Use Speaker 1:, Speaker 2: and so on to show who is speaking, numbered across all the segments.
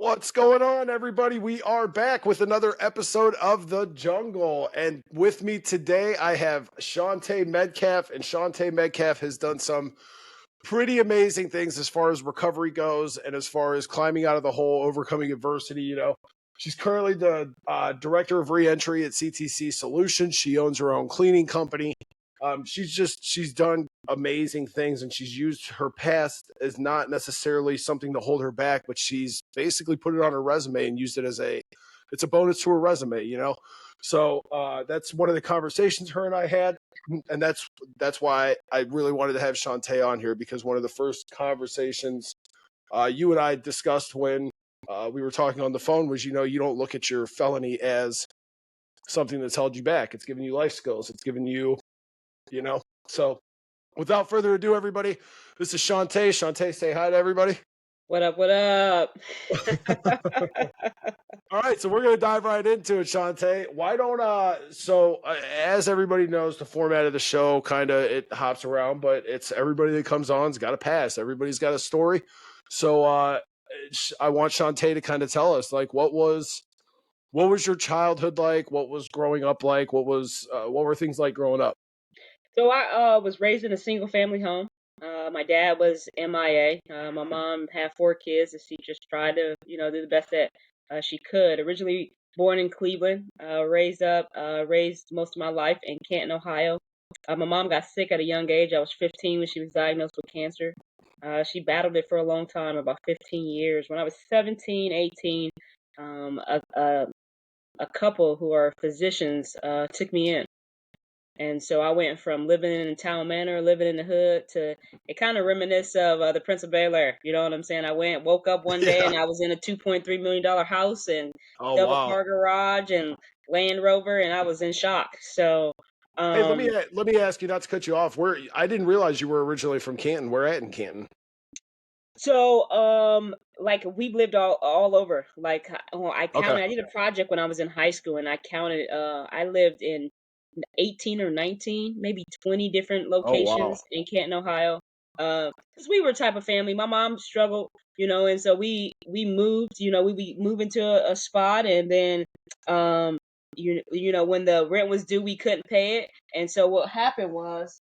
Speaker 1: What's going on, everybody? We are back with another episode of The Jungle. And with me today, I have Shauntae Metcalf. And Shauntae Metcalf has done some pretty amazing things as far as recovery goes and as far as climbing out of the hole, overcoming adversity. She's currently the director of reentry at CTC Solutions. She owns her own cleaning company. She's done amazing things, and she's used her past as not necessarily something to hold her back, but she's basically put it on her resume and used it as it's a bonus to her resume. So that's one of the conversations her and I had, and that's why I really wanted to have Shauntae on here, because one of the first conversations you and I discussed when we were talking on the phone was, you don't look at your felony as something that's held you back. It's giving you life skills. It's giving you, so without further ado, everybody, this is Shauntae. Shauntae, say hi to everybody.
Speaker 2: What up, what up?
Speaker 1: All right, so we're going to dive right into it, Shauntae. Why don't, as everybody knows, the format of the show it hops around, but it's everybody that comes on's got a past. Everybody's got a story. So I want Shauntae to kind of tell us, like, what was your childhood like? What was growing up like? What were things like growing up?
Speaker 2: So I was raised in a single family home. My dad was MIA. My mom had 4 kids, and she just tried to, do the best that she could. Originally born in Cleveland, raised most of my life in Canton, Ohio. My mom got sick at a young age. I was 15 when she was diagnosed with cancer. She battled it for a long time, about 15 years. When I was 17, 18, a couple who are physicians took me in. And so I went from living in Town Manor, living in the hood, to it kind of reminisce of the Prince of Bel-Air. You know what I'm saying? Woke up one day and I was in a $2.3 million house and double car garage and Land Rover, and I was in shock. So,
Speaker 1: hey, let me ask you, not to cut you off. I didn't realize you were originally from Canton. Where at in Canton?
Speaker 2: So, like we've lived all over. Like I counted. Okay. I did a project when I was in high school, and I counted. I lived in 18 or 19, maybe 20 different locations in Canton, Ohio. Because we were a type of family. My mom struggled, and so we moved. We move into a spot, and then when the rent was due, we couldn't pay it, and so what happened was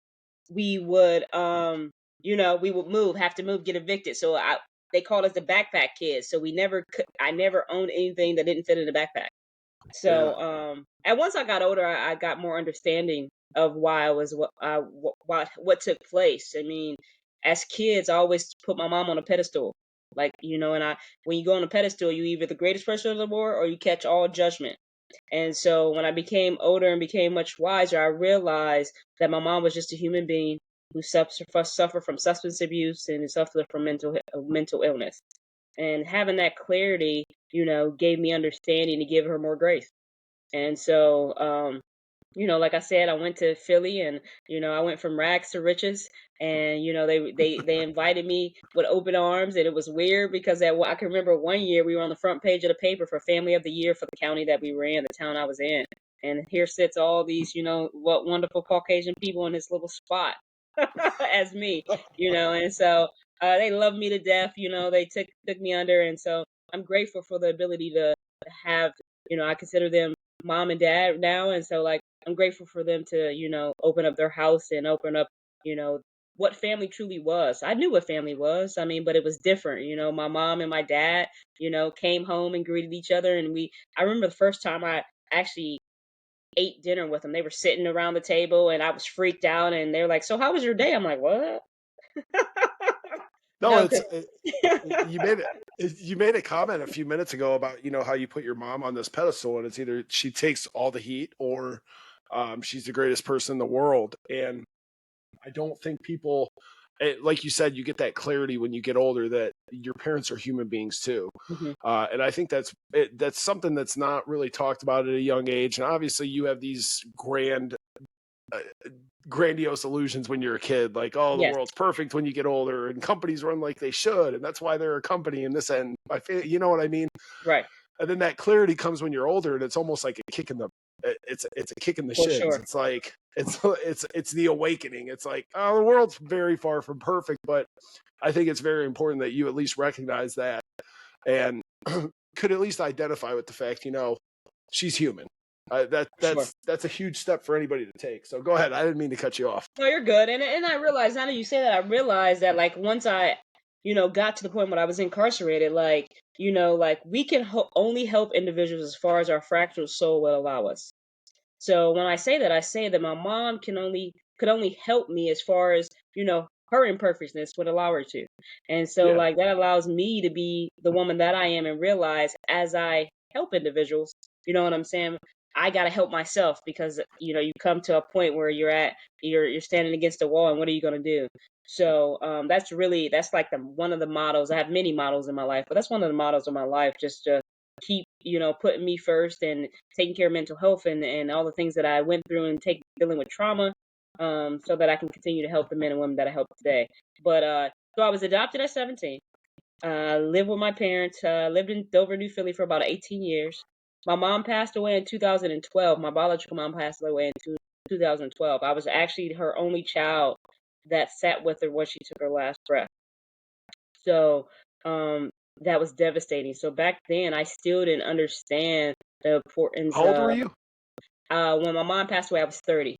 Speaker 2: we would we would have to move, get evicted. So they called us the backpack kids. So I never owned anything that didn't fit in the backpack. So, and once I got older, I got more understanding of why I was what took place. I mean, as kids, I always put my mom on a pedestal, like, and when you go on a pedestal, you either the greatest person in the world or you catch all judgment. And so when I became older and became much wiser, I realized that my mom was just a human being who suffered from substance abuse and suffered from mental illness. And having that clarity, gave me understanding to give her more grace. And so, like I said, I went to Philly, and I went from rags to riches. And they invited me with open arms, and it was weird because I can remember one year we were on the front page of the paper for Family of the Year for the county that we were in, the town I was in. And here sits all these, what wonderful Caucasian people in this little spot as me, and so they loved me to death. They took me under, and so I'm grateful for the ability to have, I consider them mom and dad now, and so like I'm grateful for them to open up their house and open up what family truly was. I knew what family was, but it was different. My mom and my dad came home and greeted each other, and I remember the first time I actually ate dinner with them. They were sitting around the table, and I was freaked out, and they're like, "So how was your day?" I'm like, "What?"
Speaker 1: No, you made a comment a few minutes ago about how you put your mom on this pedestal, and it's either she takes all the heat or she's the greatest person in the world. And I don't think people, like you said, you get that clarity when you get older that your parents are human beings too. Mm-hmm. And I think that's something that's not really talked about at a young age. And obviously you have these grandiose illusions when you're a kid, like, oh, the world's perfect when you get older, and companies run like they should, and that's why they're a company. And this, and you know what I mean?
Speaker 2: Right.
Speaker 1: And then that clarity comes when you're older, and it's almost like a kick in the it's a kick in the shins. Sure. It's like it's the awakening. It's like, oh, the world's very far from perfect, but I think it's very important that you at least recognize that. and could at least identify with the fact, she's human.
Speaker 2: Sure.
Speaker 1: That's a huge step for anybody to take. So go ahead. I didn't mean to cut you off.
Speaker 2: No, you're good. And I realized now that you say that, I realized that like once I, got to the point when I was incarcerated, like, like we can only help individuals as far as our fractured soul will allow us. So when I say that, I say that my mom could only help me as far as, her imperfectness would allow her to. And so
Speaker 1: Yeah.
Speaker 2: like that allows me to be the woman that I am and realize as I help individuals, you know what I'm saying? I gotta help myself because you come to a point where you're standing against the wall and what are you gonna do? So that's like the one of the models. I have many models in my life, but that's one of the models of my life, just to keep, putting me first and taking care of mental health and all the things that I went through and dealing with trauma, so that I can continue to help the men and women that I help today. But so I was adopted at 17. Lived with my parents. Lived in Dover, New Philly for about 18 years. My mom passed away in 2012. My biological mom passed away in 2012. I was actually her only child that sat with her when she took her last breath. So that was devastating. So back then, I still didn't understand the importance
Speaker 1: How old were
Speaker 2: of.
Speaker 1: you?
Speaker 2: When my mom passed away, I was 30.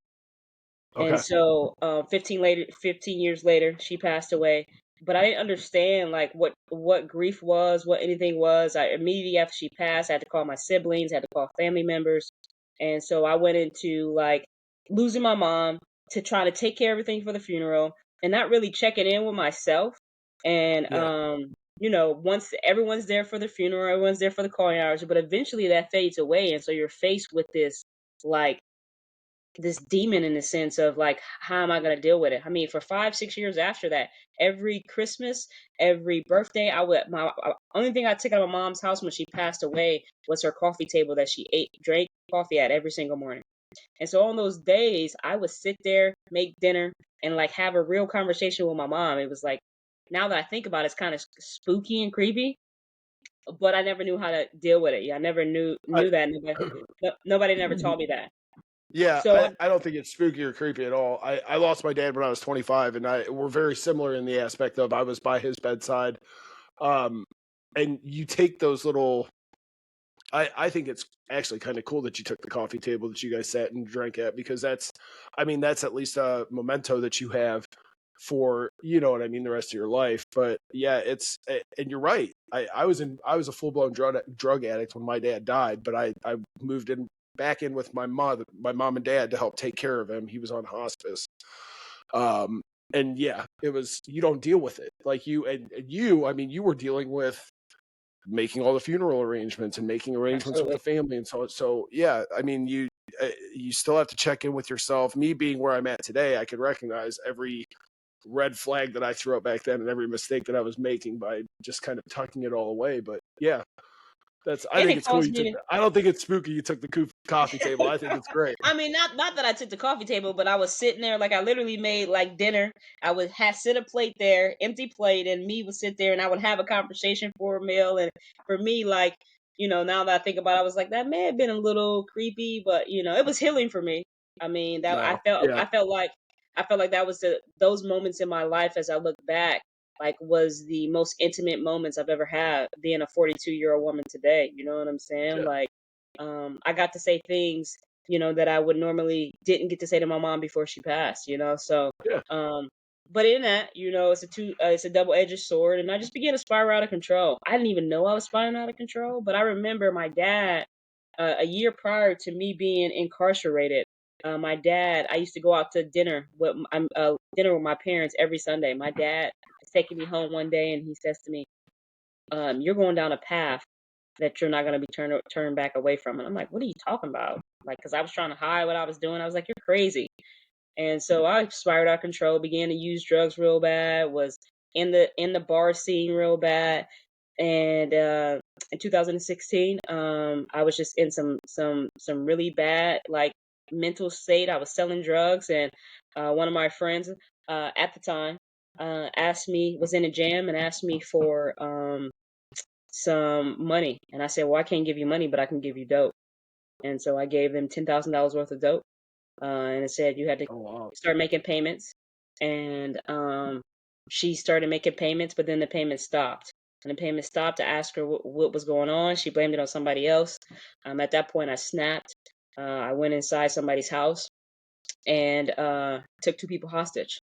Speaker 2: And
Speaker 1: Okay.
Speaker 2: so 15 years later, she passed away. But I didn't understand like what grief was, what anything was. I immediately after she passed, I had to call my siblings, had to call family members. And so I went into like losing my mom to try to take care of everything for the funeral and not really checking in with myself. And
Speaker 1: Yeah.
Speaker 2: once everyone's there for the funeral, everyone's there for the calling hours, but eventually that fades away. And so you're faced with like this demon in the sense of like, how am I going to deal with it? I mean, for 5, 6 years after that, every Christmas, every birthday, only thing I took out of my mom's house when she passed away was her coffee table that she drank coffee at every single morning. And so on those days, I would sit there, make dinner, and like have a real conversation with my mom. It was like, now that I think about it, it's kind of spooky and creepy, but I never knew how to deal with it. Yeah, I never
Speaker 1: I,
Speaker 2: knew that. Nobody never taught me that.
Speaker 1: yeah,
Speaker 2: So
Speaker 1: I don't think it's spooky or creepy at all. I lost my dad when I was 25, and we're very similar in the aspect of I was by his bedside. Um, and you take those little. I think it's actually kind of cool that you took the coffee table that you guys sat and drank at, because that's at least a memento that you have for, you know what I mean, the rest of your life. But yeah, and you're right. I was a full blown drug addict when my dad died, but I moved back in with my mom and dad to help take care of him. He was on hospice. Um, and yeah, it was, you don't deal with it like I mean, you were dealing with making all the funeral arrangements and making arrangements with
Speaker 2: absolutely.
Speaker 1: the family and so yeah, I mean, you still have to check in with yourself. Me being where I'm at today, I can recognize every red flag that I threw up back then and every mistake that I was making by just kind of tucking it all away. But yeah, I
Speaker 2: And
Speaker 1: think
Speaker 2: it
Speaker 1: it's cool
Speaker 2: caused
Speaker 1: you
Speaker 2: me
Speaker 1: took
Speaker 2: to.
Speaker 1: that. I don't think it's spooky you took the coffee table. I think it's great.
Speaker 2: I mean, not that I took the coffee table, but I was sitting there like I literally made like dinner. I would sit a plate there, empty plate, and me would sit there and I would have a conversation for a meal. And for me, like now that I think about it, I was like that may have been a little creepy, but it was healing for me. I mean, that
Speaker 1: No, yeah,
Speaker 2: I felt like that was those moments in my life as I look back, like was the most intimate moments I've ever had being a 42-year-old woman today. You know what I'm saying?
Speaker 1: yeah,
Speaker 2: Like I got to say things, that I would normally didn't get to say to my mom before she passed, So,
Speaker 1: yeah,
Speaker 2: um, but in that, it's a double-edged sword, and I just began to spiral out of control. I didn't even know I was spiraling out of control, but I remember my dad, a year prior to me being incarcerated. My dad, I used to go out to dinner with my parents every Sunday. My dad is taking me home one day, and he says to me, "You're going down a path that you're not going to be turned back away from." And I'm like, "What are you talking about?" Like, because I was trying to hide what I was doing. I was like, "You're crazy." And so I spiraled out of control, began to use drugs real bad, was in the bar scene real bad. And in 2016, I was just in some really bad like mental state. I was selling drugs, and one of my friends at the time was in a jam and asked me for some money. And I said, "Well, I can't give you money, but I can give you dope." And so I gave them $10,000 worth of dope. And it said you had to
Speaker 1: oh wow,
Speaker 2: start making payments. And she started making payments, but then the payments stopped. and the payment stopped. I asked her what was going on. She blamed it on somebody else. At that point, I snapped. I went inside somebody's house and took 2 people hostage.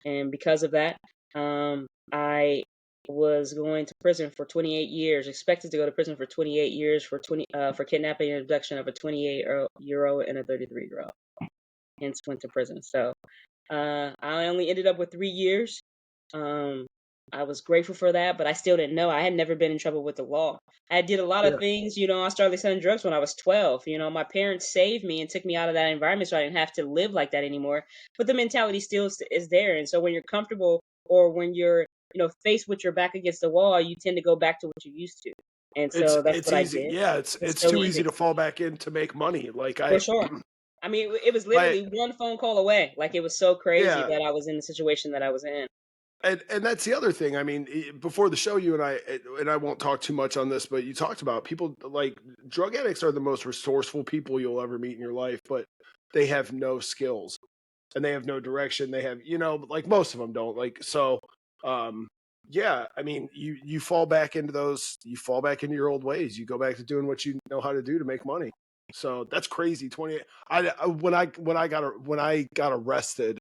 Speaker 2: And because of that, I was going to prison for 28 years, expected to go to prison for 28 years for kidnapping and abduction of a 28-year-old and a 33-year-old. Hence went to prison. So I only ended up with 3 years. I was grateful for that, but I still didn't know. I had never been in trouble with the law. I did a lot of
Speaker 1: Yeah.
Speaker 2: things, I started selling drugs when I was 12. My parents saved me and took me out of that environment so I didn't have to live like that anymore. But the mentality still is there. And so when you're comfortable or when you're, faced with your back against the wall, you tend to go back to what you used to. And so that's
Speaker 1: It's
Speaker 2: what I
Speaker 1: easy.
Speaker 2: did.
Speaker 1: Yeah,
Speaker 2: It's
Speaker 1: it's
Speaker 2: so
Speaker 1: too easy
Speaker 2: easy
Speaker 1: to fall back in to make money. Like
Speaker 2: for sure. I mean, it was
Speaker 1: I
Speaker 2: literally one phone call away. Like it was so crazy
Speaker 1: yeah,
Speaker 2: that I was in the situation that I was in.
Speaker 1: and that's the other thing. I mean, before the show, you and I won't talk too much on this, but you talked about people like drug addicts are the most resourceful people you'll ever meet in your life, but they have no skills and they have no direction. They have, like most of them don't. Like so, um, yeah. I mean, you fall back into you fall back into your old ways. You go back to doing what you know how to do to make money. So that's crazy. 20. When I got arrested,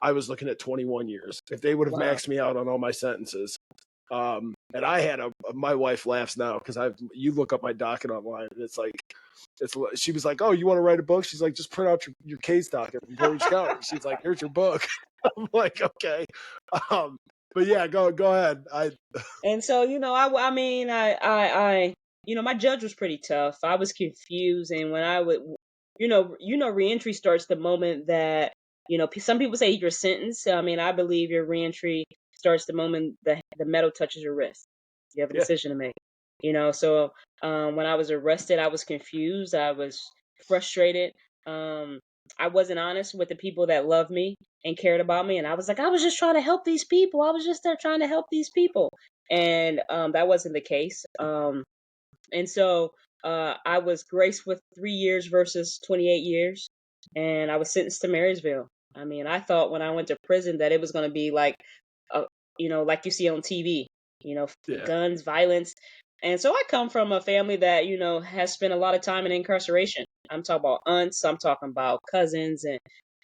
Speaker 1: I was looking at 21 years. If they would have
Speaker 2: Wow.
Speaker 1: maxed me out on all my sentences, and I had my wife laughs now because you look up my docket online and it's like she was like, oh, you want to write a book? She's like, just print out your case docket from Portage County. She's like, here's your book. I'm like, okay. Um, but yeah, go ahead.
Speaker 2: And so, I mean, my judge was pretty tough. I was confused, and when I would, reentry starts the moment that, some people say you're sentenced. I mean, I believe your reentry starts the moment the metal touches your wrist. You have a
Speaker 1: Yeah,
Speaker 2: decision to make. So when I was arrested, I was confused. I was frustrated. Um, I wasn't honest with the people that loved me and cared about me, and I was like, I was just trying to help these people. I was just there trying to help these people, and that wasn't the case. And so I was graced with 3 years versus 28 years, and I was sentenced to Marysville. I mean, I thought when I went to prison that it was going to be like, uh, like you see on TV,
Speaker 1: yeah.
Speaker 2: guns, violence. And so I come from a family that, has spent a lot of time in incarceration. I'm talking about aunts, I'm talking about cousins,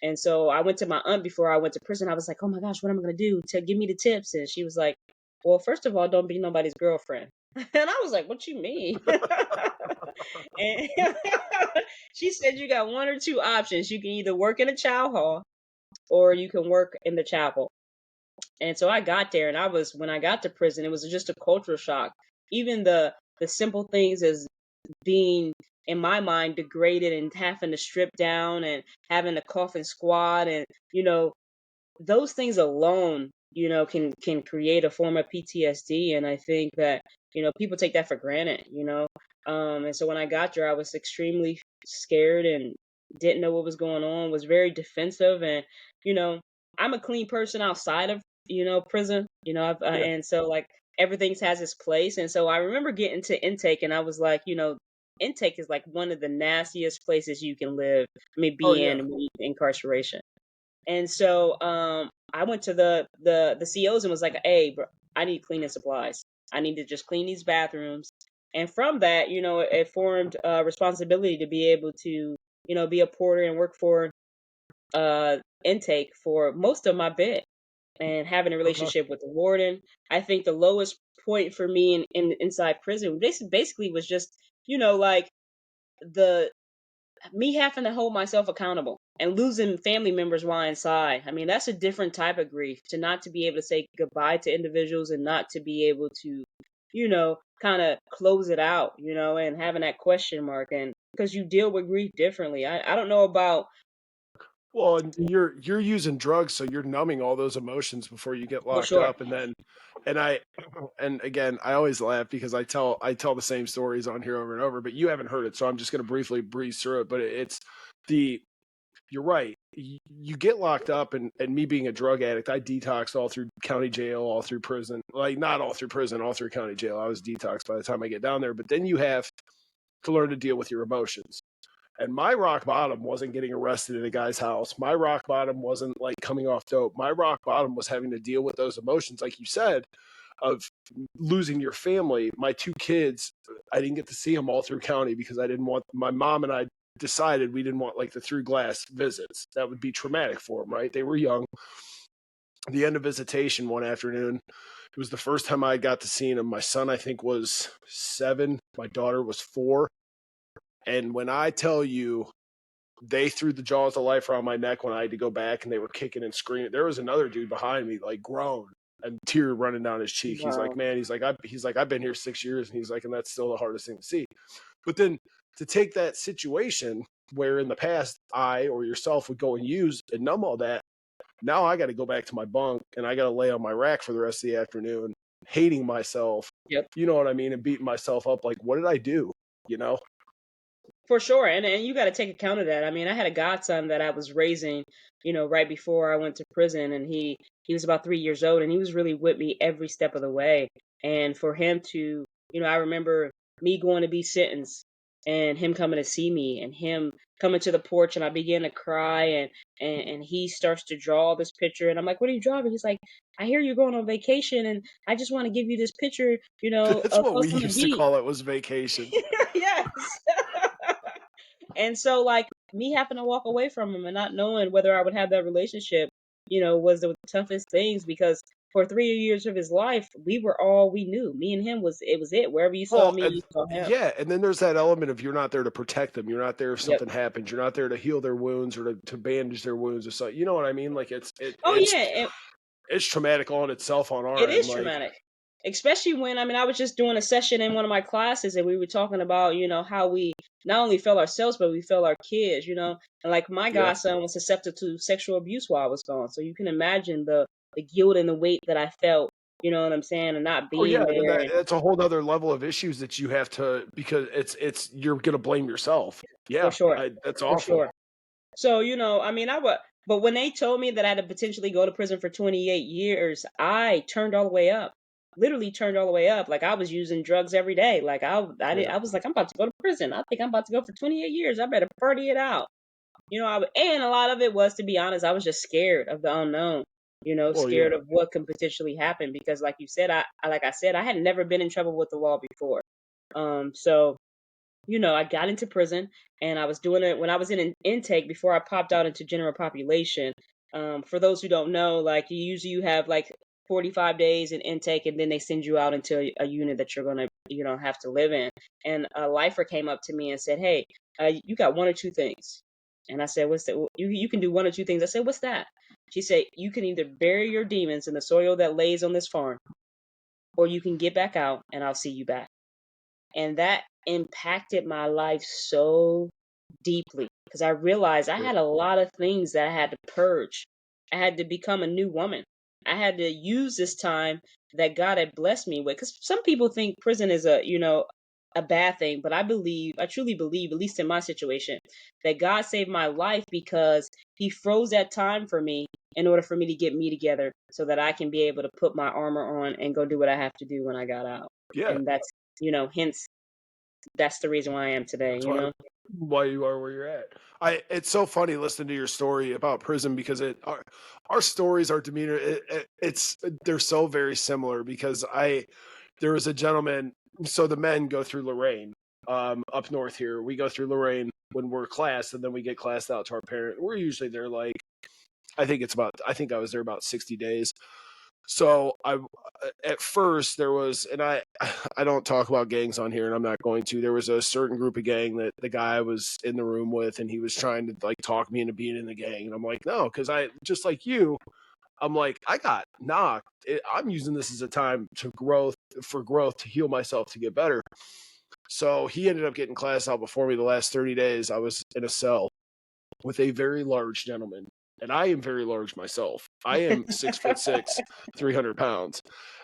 Speaker 2: and so I went to my aunt before I went to prison. I was like, "Oh my gosh, what am I gonna do to give me the tips?" And she was like, "Well, first of all, don't be nobody's girlfriend." And I was like, "What you mean?" And she said, "You got one or two options. You can either work in a chow hall or you can work in the chapel." And so I got there, and when I got to prison, it was just a cultural shock. Even the simple things as being, in my mind, degraded and having to strip down and having to cough and squat, and those things alone, can create a form of PTSD. And I think that people take that for granted. And so when I got there, I was extremely scared and didn't know what was going on. Was very defensive, and you know, I'm a clean person outside of prison.
Speaker 1: Yeah.
Speaker 2: And so like everything has its place. And so I remember getting to intake, and I was like, intake is like one of the nastiest places you can live. I mean,
Speaker 1: Oh
Speaker 2: be
Speaker 1: yeah.
Speaker 2: in with incarceration. And so I went to the COs and was like, "Hey, bro, I need cleaning supplies. I need to just clean these bathrooms." And from that, it formed a responsibility to be able to, be a porter and work for intake for most of my bit, and having a
Speaker 1: Okay.
Speaker 2: relationship with the warden. I think the lowest point for me in inside prison basically was just, like the me having to hold myself accountable and losing family members while inside. I mean, that's a different type of grief, to not to be able to say goodbye to individuals and not to be able to, kind of close it out, and having that question mark. And because you deal with grief differently. I don't know about,
Speaker 1: Well, and you're using drugs, so you're numbing all those emotions before you get
Speaker 2: for
Speaker 1: locked
Speaker 2: sure.
Speaker 1: up, and I, and again, I always laugh because I tell the same stories on here over and over, but you haven't heard it, so I'm just going to briefly breeze through it. But it's the you're right. You get locked up, and me being a drug addict, I detoxed all through county jail, all through prison. Like not all through prison, all through county jail. I was detoxed by the time I get down there. But then you have to learn to deal with your emotions. And my rock bottom wasn't getting arrested in a guy's house. My rock bottom wasn't like coming off dope. My rock bottom was having to deal with those emotions, like you said, of losing your family, my 2 kids, I didn't get to see them all through county because I didn't want, my mom and I decided we didn't want like the through glass visits. That would be traumatic for them, right? They were young. The end of visitation one afternoon, it was the first time I got to see them. My son, I think, was 7. My daughter was 4. And when I tell you, they threw the jaws of life around my neck when I had to go back, and they were kicking and screaming. There was another dude behind me, like grown, and tear running down his cheek. He's like,
Speaker 2: Wow.
Speaker 1: man, he's like, I've been here 6 years, and he's like, and that's still the hardest thing to see. But then to take that situation where in the past I or yourself would go and use and numb all that, now I got to go back to my bunk and I got to lay on my rack for the rest of the afternoon, hating myself.
Speaker 2: Yep.
Speaker 1: You know what I mean? And beating myself up. Like, what did I do? You know?
Speaker 2: For sure. And you got to take account of that. I mean, I had a godson that I was raising, right before I went to prison, and he was about 3 years old, and he was really with me every step of the way. And for him to, I remember me going to be sentenced and him coming to see me and him coming to the porch, and I began to cry, and he starts to draw this picture, and I'm like, "What are you drawing?" He's like, "I hear you're going on vacation, and I just want to give you this picture,
Speaker 1: That's
Speaker 2: of
Speaker 1: what we
Speaker 2: us on the
Speaker 1: used to
Speaker 2: beach."
Speaker 1: call it, was vacation.
Speaker 2: Yes. And so, like, me having to walk away from him and not knowing whether I would have that relationship, was the toughest things, because for 3 years of his life, we were all we knew. Me and him was it. Wherever you saw
Speaker 1: Well,
Speaker 2: me, you saw him.
Speaker 1: yeah, and then there's that element of you're not there to protect them. You're not there if
Speaker 2: Yep.
Speaker 1: something happens. You're not there to heal their wounds or to bandage their wounds or something. You know what I mean? Like
Speaker 2: Oh yeah,
Speaker 1: it's traumatic on itself on
Speaker 2: it
Speaker 1: our end.
Speaker 2: is
Speaker 1: Like,
Speaker 2: traumatic. Especially when, I mean, I was just doing a session in one of my classes, and we were talking about, how we not only felt ourselves, but we felt our kids. And like my
Speaker 1: yeah.
Speaker 2: godson was susceptible to sexual abuse while I was gone. So you can imagine the guilt and the weight that I felt, you know what I'm saying, and not
Speaker 1: Oh yeah,
Speaker 2: being
Speaker 1: and
Speaker 2: there.
Speaker 1: that's a whole other level of issues that you have to, because it's you're gonna blame yourself.
Speaker 2: For
Speaker 1: Yeah,
Speaker 2: sure.
Speaker 1: that's
Speaker 2: For
Speaker 1: awful.
Speaker 2: sure. So, I mean, but when they told me that I had to potentially go to prison for 28 years, I turned all the way up. Literally turned all the way up. Like, I was using drugs every day. Like,
Speaker 1: Yeah.
Speaker 2: I was like, I'm about to go to prison. I think I'm about to go for 28 years. I better party it out. And a lot of it was, to be honest, I was just scared of the unknown.
Speaker 1: Well,
Speaker 2: Scared
Speaker 1: yeah.
Speaker 2: of what can potentially happen, because, like you said, like I said, I had never been in trouble with the law before. So I got into prison, and I was doing it when I was in an intake before I popped out into general population. For those who don't know, like, you have like 45 days in intake, and then they send you out into a unit that you're gonna have to live in. And a lifer came up to me and said, "Hey, you got one or two things." And I said, "What's that?" You can do one or two things. I said, "What's that?" She said, "You can either bury your demons in the soil that lays on this farm, or you can get back out, and I'll see you back." And that impacted my life so deeply, because I realized I
Speaker 1: Yeah.
Speaker 2: had a lot of things that I had to purge. I had to become a new woman. I had to use this time that God had blessed me with. Because some people think prison is a bad thing, but I truly believe, at least in my situation, that God saved my life because He froze that time for me in order for me to get me together, so that I can be able to put my armor on and go do what I have to do when I got out.
Speaker 1: Yeah.
Speaker 2: And hence, that's the reason why I am today,
Speaker 1: That's why you are where you're at. It's so funny listening to your story about prison, because our stories, our demeanor, it's they're so very similar. Because there was a gentleman. So the men go through Lorraine, up north here. We go through Lorraine when we're classed, and then we get classed out to our parent. We're usually there like, I think I was there about 60 days. So at first there was, and I don't talk about gangs on here, and I'm not going to. There was a certain group of gang that the guy was in the room with, and he was trying to like talk me into being in the gang, and I'm like, no, because I, just like you, I'm like, I got knocked. I'm using this as a time to growth, to heal myself, to get better. So he ended up getting class out before me. The last 30 days I was in a cell with a very large gentleman. And I am very large myself. I am 6'6", 300 pounds.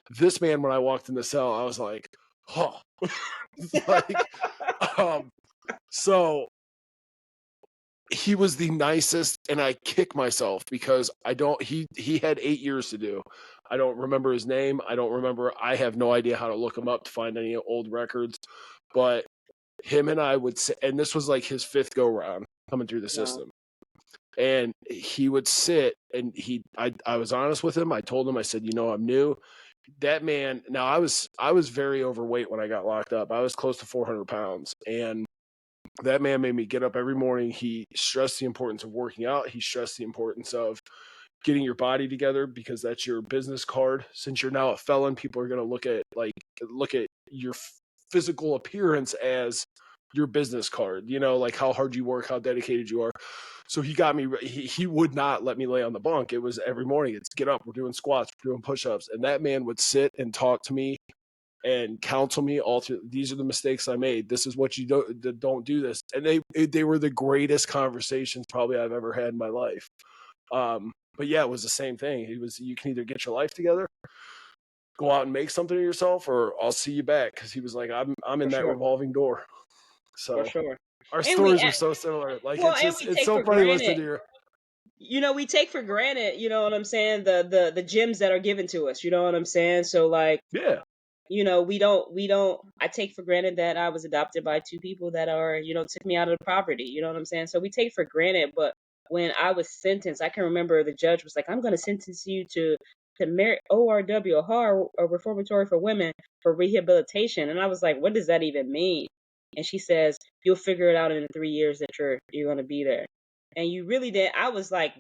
Speaker 1: This man, when I walked in the cell, I was like, oh, like, so he was the nicest, and I kick myself because he had 8 years to do. I don't remember his name. I have no idea how to look him up to find any old records, but him and I would say, and this was like his 5th go round coming through the
Speaker 2: Wow.
Speaker 1: system. And he would sit, and I was honest with him. I told him, I said, I'm new. that man. Now I was very overweight when I got locked up. I was close to 400 pounds, and that man made me get up every morning. He stressed the importance of working out. He stressed the importance of getting your body together because that's your business card. Since you're now a felon, people are going to look at your physical appearance as your business card. You know, like how hard you work, how dedicated you are. So he got me. He would not let me lay on the bunk. It was every morning. It's get up. We're doing squats. We're doing push-ups. And that man would sit and talk to me and counsel me all through. These are the mistakes I made. This is what you don't do this. And they were the greatest conversations probably I've ever had in my life. But yeah, it was the same thing. He was, you can either get your life together, go out and make something of yourself, or I'll see you back. Because he was like, I'm in
Speaker 2: For
Speaker 1: that
Speaker 2: sure.
Speaker 1: revolving door.
Speaker 2: For
Speaker 1: So
Speaker 2: sure.
Speaker 1: our
Speaker 2: And we
Speaker 1: stories are so similar. Like
Speaker 2: well,
Speaker 1: it's
Speaker 2: and
Speaker 1: just
Speaker 2: we
Speaker 1: it's
Speaker 2: take
Speaker 1: so
Speaker 2: for
Speaker 1: funny listening
Speaker 2: granted,
Speaker 1: to your.
Speaker 2: we take for granted, you know what I'm saying, the gems that are given to us, you know what I'm saying? So like,
Speaker 1: Yeah,
Speaker 2: we don't I take for granted that I was adopted by two people that are, took me out of the poverty, you know what I'm saying? So we take for granted, but when I was sentenced, I can remember the judge was like, I'm going to sentence you to merit ORW, a reformatory for women for rehabilitation. And I was like, what does that even mean? And she says, you'll figure it out in the 3 years that you're going to be there. And you really did. I was like,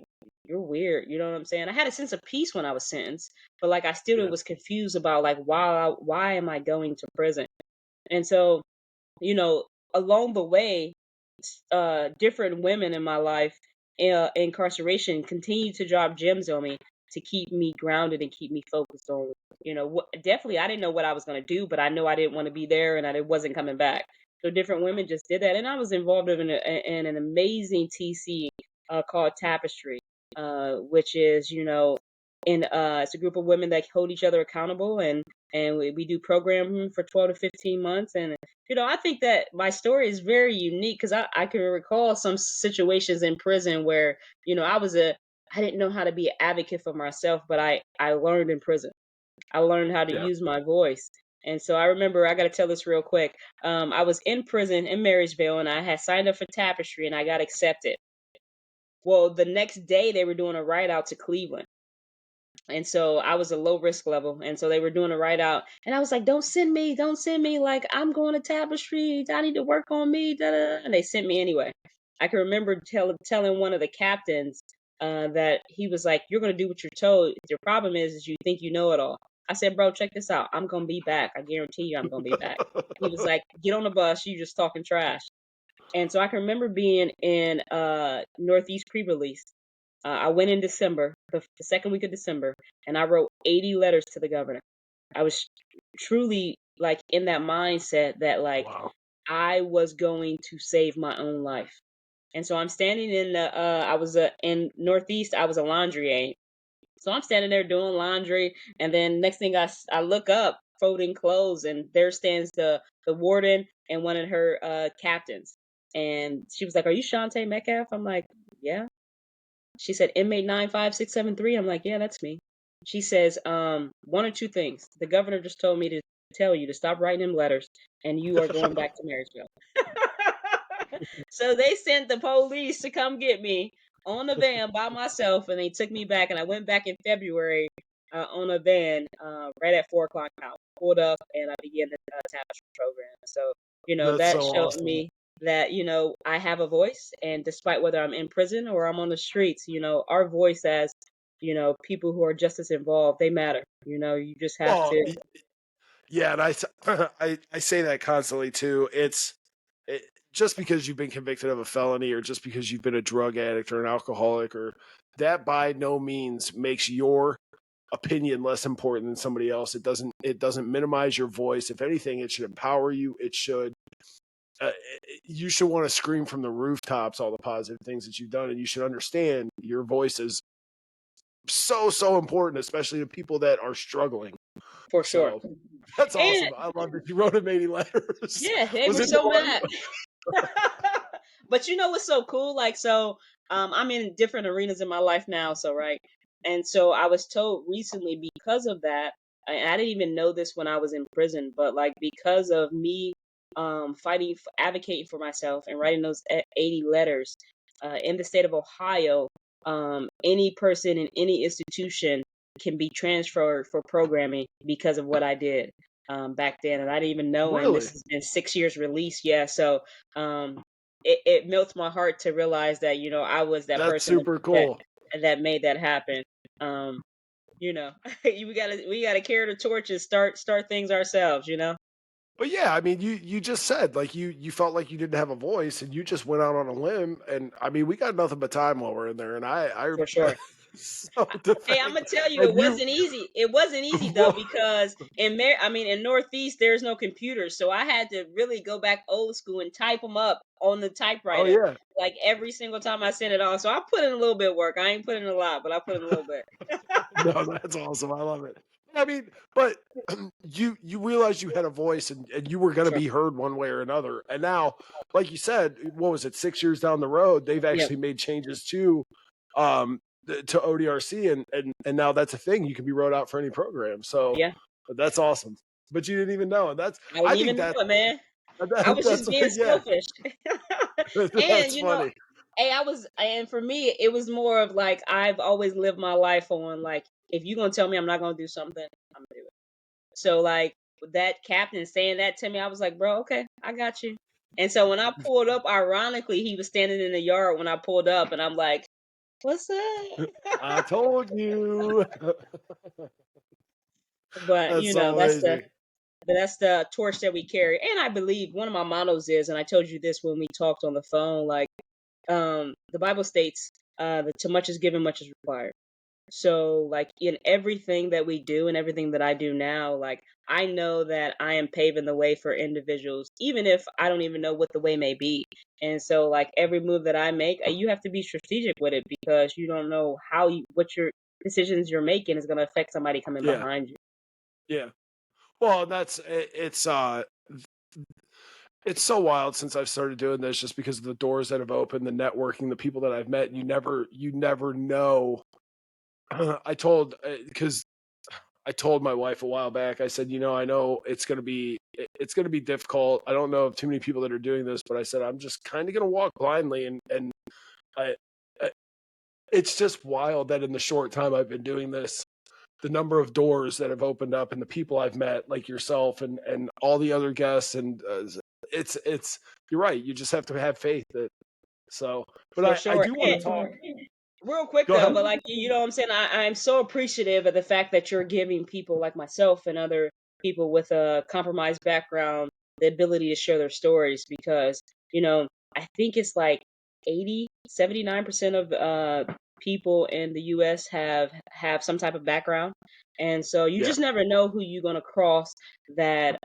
Speaker 2: you're weird. You know what I'm saying? I had a sense of peace when I was sentenced, but like I still
Speaker 1: yeah,
Speaker 2: was confused about like why am I going to prison? And so, you know, along the way, different women in my life, incarceration, continue to drop gems on me to keep me grounded and keep me focused on, definitely I didn't know what I was going to do, but I know I didn't want to be there and I wasn't coming back. So different women just did that, and I was involved in an amazing TC called Tapestry, which is, it's a group of women that hold each other accountable, and we do programming for 12 to 15 months. And I think that my story is very unique because I can recall some situations in prison where, I didn't know how to be an advocate for myself, but I learned in prison. I learned how to
Speaker 1: yeah.
Speaker 2: use my voice. And so I remember, I got to tell this real quick. I was in prison in Marysville and I had signed up for Tapestry and I got accepted. Well, the next day they were doing a ride out to Cleveland. And so I was a low risk level. And so they were doing a write out. And I was like, don't send me, don't send me. Like, I'm going to Tapestry. I need to work on me. Da, da. And they sent me anyway. I can remember telling one of the captains that he was like, you're going to do what you're told. Your problem is you think you know it all. I said, bro, check this out. I'm going to be back. I guarantee you I'm going to be back. He was like, get on the bus. You just talking trash. And so I can remember being in Northeast pre-release. I went in December, the second week of December, and I wrote 80 letters to the governor. I was truly like in that mindset that like
Speaker 1: Wow.
Speaker 2: I was going to save my own life. And so I'm standing in I was in Northeast, I was a laundry aide. So I'm standing there doing laundry, and then next thing I look up, folding clothes, and there stands the warden and one of her captains. And she was like, "Are you Shauntae Metcalf?" I'm like, "Yeah." She said, "Inmate 95673." I'm like, "Yeah, that's me." She says, one or two things. The governor just told me to tell you to stop writing them letters, and you are going back to Marysville. So they sent the police to come get me on a van by myself, and they took me back. And I went back in February on a van right at 4 o'clock. I pulled up and I began the tapestry program. So
Speaker 1: That's
Speaker 2: that
Speaker 1: so
Speaker 2: showed
Speaker 1: awesome.
Speaker 2: me that I have a voice, and despite whether I'm in prison or I'm on the streets, our voice as people who are just as involved, they matter. You just have
Speaker 1: Well,
Speaker 2: to,
Speaker 1: yeah, and I say that constantly too. It, just because you've been convicted of a felony, or just because you've been a drug addict or an alcoholic, or that by no means makes your opinion less important than somebody else. It doesn't minimize your voice. If anything, it should empower you. It should uh, you should want to scream from the rooftops all the positive things that you've done, and you should understand your voice is so important, especially to people that are struggling.
Speaker 2: for sure.
Speaker 1: So that's
Speaker 2: And
Speaker 1: awesome. I love that you wrote him 80 letters.
Speaker 2: yeah, they
Speaker 1: Was
Speaker 2: were
Speaker 1: it
Speaker 2: so
Speaker 1: DOIN?
Speaker 2: mad. But you know what's so cool? Like, so I'm in different arenas in my life now, so right. And so I was told recently because of that, and I didn't even know this when I was in prison, but like because of me fighting, advocating for myself and writing those 80 letters in the state of Ohio, any person in any institution can be transferred for programming because of what I did back then, and I didn't even know. And this
Speaker 1: Really?
Speaker 2: has been 6 years release, yeah. So it melts my heart to realize that I was that
Speaker 1: That's
Speaker 2: person
Speaker 1: super
Speaker 2: that
Speaker 1: cool.
Speaker 2: that made that happen. Um, we gotta carry the torch and start things ourselves.
Speaker 1: But yeah, I mean, you just said like you felt like you didn't have a voice, and you just went out on a limb. And I mean, we got nothing but time while we're in there, and
Speaker 2: For sure.
Speaker 1: so the
Speaker 2: Hey, I'm
Speaker 1: fact
Speaker 2: gonna tell you, it
Speaker 1: and you,
Speaker 2: wasn't easy. It wasn't easy though because in Northeast, there's no computers, so I had to really go back old school and type them up on the
Speaker 1: oh
Speaker 2: typewriter,
Speaker 1: yeah,
Speaker 2: like every single time I sent it off. So I put in a little bit of work. I ain't put in a lot, but I put in a little bit.
Speaker 1: no, that's awesome. I love it. I mean, but you realized you had a voice, and you were going to
Speaker 2: Sure.
Speaker 1: be heard one way or another. And now, like you said, what was it? 6 years down the road, they've
Speaker 2: Yep.
Speaker 1: actually made changes to ODRC, and now that's a thing. You can be wrote out for any program. So
Speaker 2: Yeah.
Speaker 1: that's awesome. But you didn't even know, and
Speaker 2: I
Speaker 1: I
Speaker 2: didn't
Speaker 1: think
Speaker 2: even know it, man. I was just
Speaker 1: that's
Speaker 2: being
Speaker 1: yeah,
Speaker 2: selfish. And
Speaker 1: that's funny.
Speaker 2: hey, and for me, it was more of like I've always lived my life on like if you're gonna tell me I'm not gonna do something, I'm gonna do it. So like that captain saying that to me, I was like, bro, okay, I got you. And so when I pulled up, ironically, he was standing in the yard when I pulled up, and I'm like, what's up?
Speaker 1: I told you.
Speaker 2: But
Speaker 1: That's so amazing.
Speaker 2: that's the torch that we carry. And I believe one of my mottos is, and I told you this when we talked on the phone, like the Bible states that too much is given, much is required. So, like in everything that we do and everything that I do now, like I know that I am paving the way for individuals, even if I don't even know what the way may be. And so, like every move that I make, you have to be strategic with it because you don't know what your decisions you're making is going to affect somebody coming
Speaker 1: Yeah,
Speaker 2: behind you.
Speaker 1: yeah. Well, it's so wild since I've started doing this, just because of the doors that have opened, the networking, the people that I've met. You never know. Because I told my wife a while back. I said, I know it's gonna be difficult. I don't know of too many people that are doing this, but I said I'm just kind of gonna walk blindly, and I, I it's just wild that in the short time I've been doing this, the number of doors that have opened up and the people I've met, like yourself and all the other guests, and it's you're right. You just have to have faith that. So, but
Speaker 2: For
Speaker 1: I
Speaker 2: sure.
Speaker 1: do want to talk.
Speaker 2: Real quick
Speaker 1: Go
Speaker 2: though,
Speaker 1: ahead.
Speaker 2: but like you know what I'm saying, I'm so appreciative of the fact that you're giving people like myself and other people with a compromised background the ability to share their stories because, you know, I think it's like 79% of people in the US have some type of background. And so you
Speaker 1: Yeah,
Speaker 2: just never know who you're gonna cross that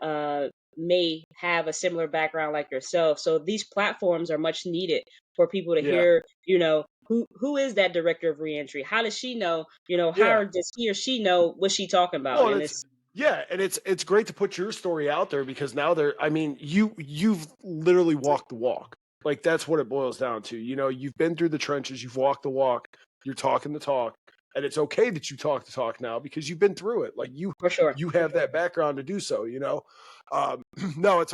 Speaker 2: may have a similar background like yourself. So these platforms are much needed for people to
Speaker 1: yeah,
Speaker 2: hear, who is that director of reentry? How does she know?
Speaker 1: yeah.
Speaker 2: How does he or she know what she talking about?
Speaker 1: Well,
Speaker 2: And
Speaker 1: it's
Speaker 2: it's
Speaker 1: yeah, and it's great to put your story out there, because now I mean, you've literally walked the walk. Like that's what it boils down to. You've been through the trenches, you've walked the walk, you're talking the talk, and it's okay that you talk the talk now because you've been through it. Like you
Speaker 2: for sure,
Speaker 1: you have that background to do so. No,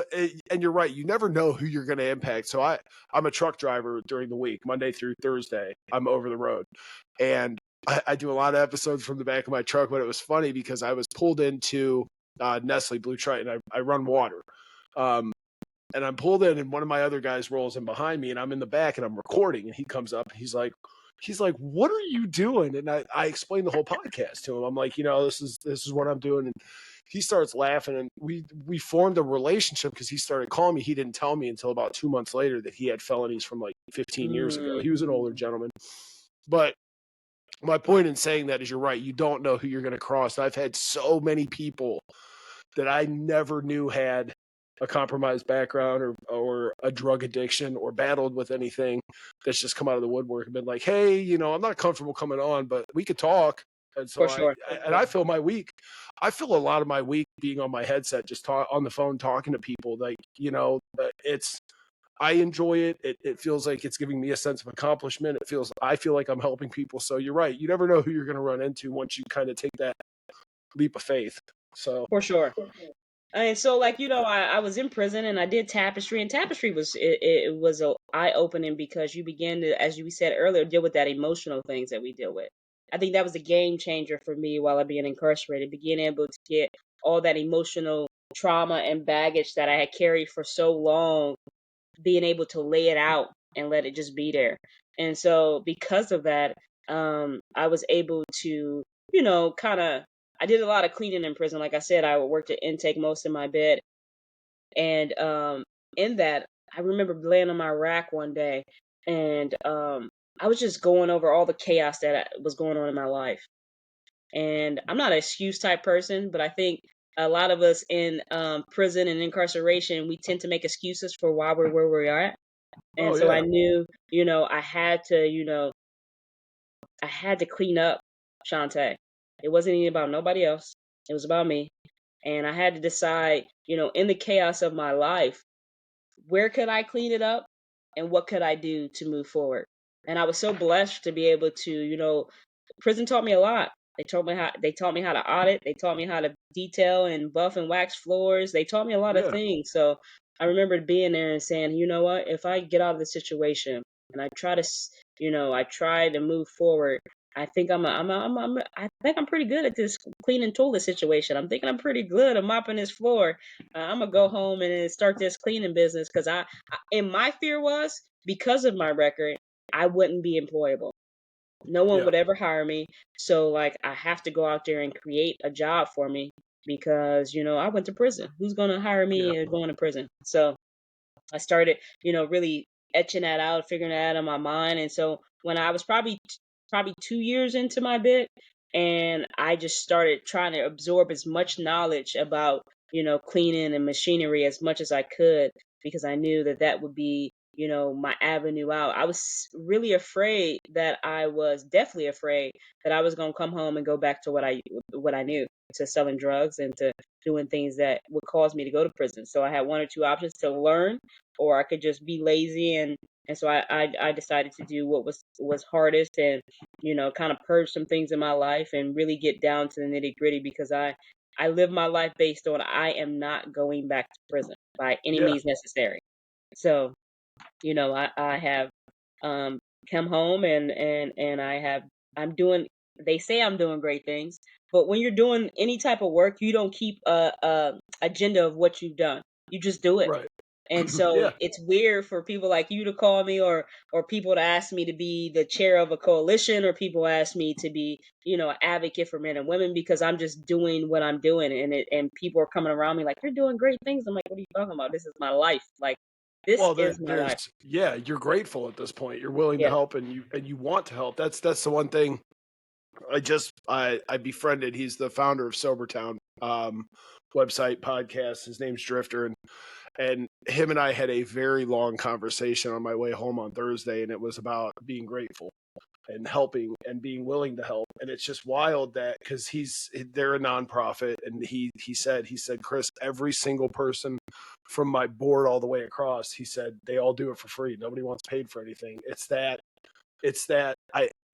Speaker 1: and you're right. You never know who you're going to impact. So I'm a truck driver during the week, Monday through Thursday. I'm over the road, and I do a lot of episodes from the back of my truck. But it was funny because I was pulled into Nestle Blue Triton. I run water. Um, and I'm pulled in, and one of my other guys rolls in behind me, and I'm in the back and I'm recording, and he comes up and he's like, what are you doing? And I explained the whole podcast to him. I'm like, this is what I'm doing. And he starts laughing, and we formed a relationship because he started calling me. He didn't tell me until about 2 months later that he had felonies from like 15 years ago.
Speaker 2: mm,
Speaker 1: He was an older gentleman. But my point in saying that is, you're right. You don't know who you're going to cross. I've had so many people that I never knew had a compromised background or a drug addiction or battled with anything, that's just come out of the woodwork and been like, hey, I'm not comfortable coming on, but we could talk. And so
Speaker 2: for sure,
Speaker 1: I feel my week. I feel a lot of my week being on my headset, just on the phone, talking to people. Like, I enjoy it. It feels like it's giving me a sense of accomplishment. I feel like I'm helping people. So you're right. You never know who you're going to run into once you kind of take that leap of faith. So
Speaker 2: for sure. And so, like I was in prison and I did tapestry, and tapestry it was a eye opening because you begin to, as you said earlier, deal with that emotional things that we deal with. I think that was a game changer for me while I'm being incarcerated, being able to get all that emotional trauma and baggage that I had carried for so long, being able to lay it out and let it just be there. And so because of that, I was able to, kind of, I did a lot of cleaning in prison. Like I said, I worked at intake most of my bed. And in that, I remember laying on my rack one day, and I was just going over all the chaos that was going on in my life. And I'm not an excuse type person, but I think a lot of us in prison and incarceration, we tend to make excuses for why we're where we are at. And
Speaker 1: Oh
Speaker 2: so I
Speaker 1: yeah.
Speaker 2: knew, I had to clean up, Shauntae. It wasn't even about nobody else. It was about me. And I had to decide, in the chaos of my life, where could I clean it up and what could I do to move forward? And I was so blessed to be able to, prison taught me a lot. They taught me how to audit, they taught me how to detail and buff and wax floors. They taught me a lot of
Speaker 1: Yeah.
Speaker 2: things. So I remember being there and saying, you know what, if I get out of the situation and I try to, I try to move forward, I think I'm pretty good at this cleaning toilet situation. I'm thinking I'm pretty good at mopping this floor. I'm gonna go home and then start this cleaning business because and my fear was because of my record, I wouldn't be employable. No one
Speaker 1: Yeah.
Speaker 2: would ever hire me. So like I have to go out there and create a job for me because I went to prison. Who's gonna hire
Speaker 1: Yeah.
Speaker 2: me going to prison? So I started, really etching that out, figuring that out in my mind. And so when I was probably 2 years into my bit, and I just started trying to absorb as much knowledge about, cleaning and machinery as much as I could because I knew that that would be, my avenue out. I was really afraid that I was definitely afraid that I was going to come home and go back to what I knew, to selling drugs and to doing things that would cause me to go to prison. So I had one or two options: to learn, or I could just be lazy. And so I decided to do what was hardest, and kind of purge some things in my life and really get down to the nitty gritty because I live my life based on I am not going back to prison by any
Speaker 1: Yeah.
Speaker 2: means necessary. So I have um come home, and I'm doing, they say I'm doing great things, but when you're doing any type of work, you don't keep a agenda of what you've done. You just do it.
Speaker 1: Right.
Speaker 2: And so
Speaker 1: Yeah.
Speaker 2: it's weird for people like you to call me, or people to ask me to be the chair of a coalition, or people ask me to be, an advocate for men and women, because I'm just doing what I'm doing, and people are coming around me like, you're doing great things. I'm like, what are you talking about? This is my life. Like, this
Speaker 1: Well,
Speaker 2: is my
Speaker 1: there's
Speaker 2: life.
Speaker 1: yeah, you're grateful at this point. You're willing to
Speaker 2: Yeah.
Speaker 1: help, and you want to help. That's the one thing. I befriended. He's the founder of Sobertown website podcast. His name's Drifter, and him and I had a very long conversation on my way home on Thursday, and it was about being grateful and helping and being willing to help. And it's just wild that because they're a nonprofit, and he said, Chris, every single person from my board all the way across, he said they all do it for free. Nobody wants paid for anything. It's that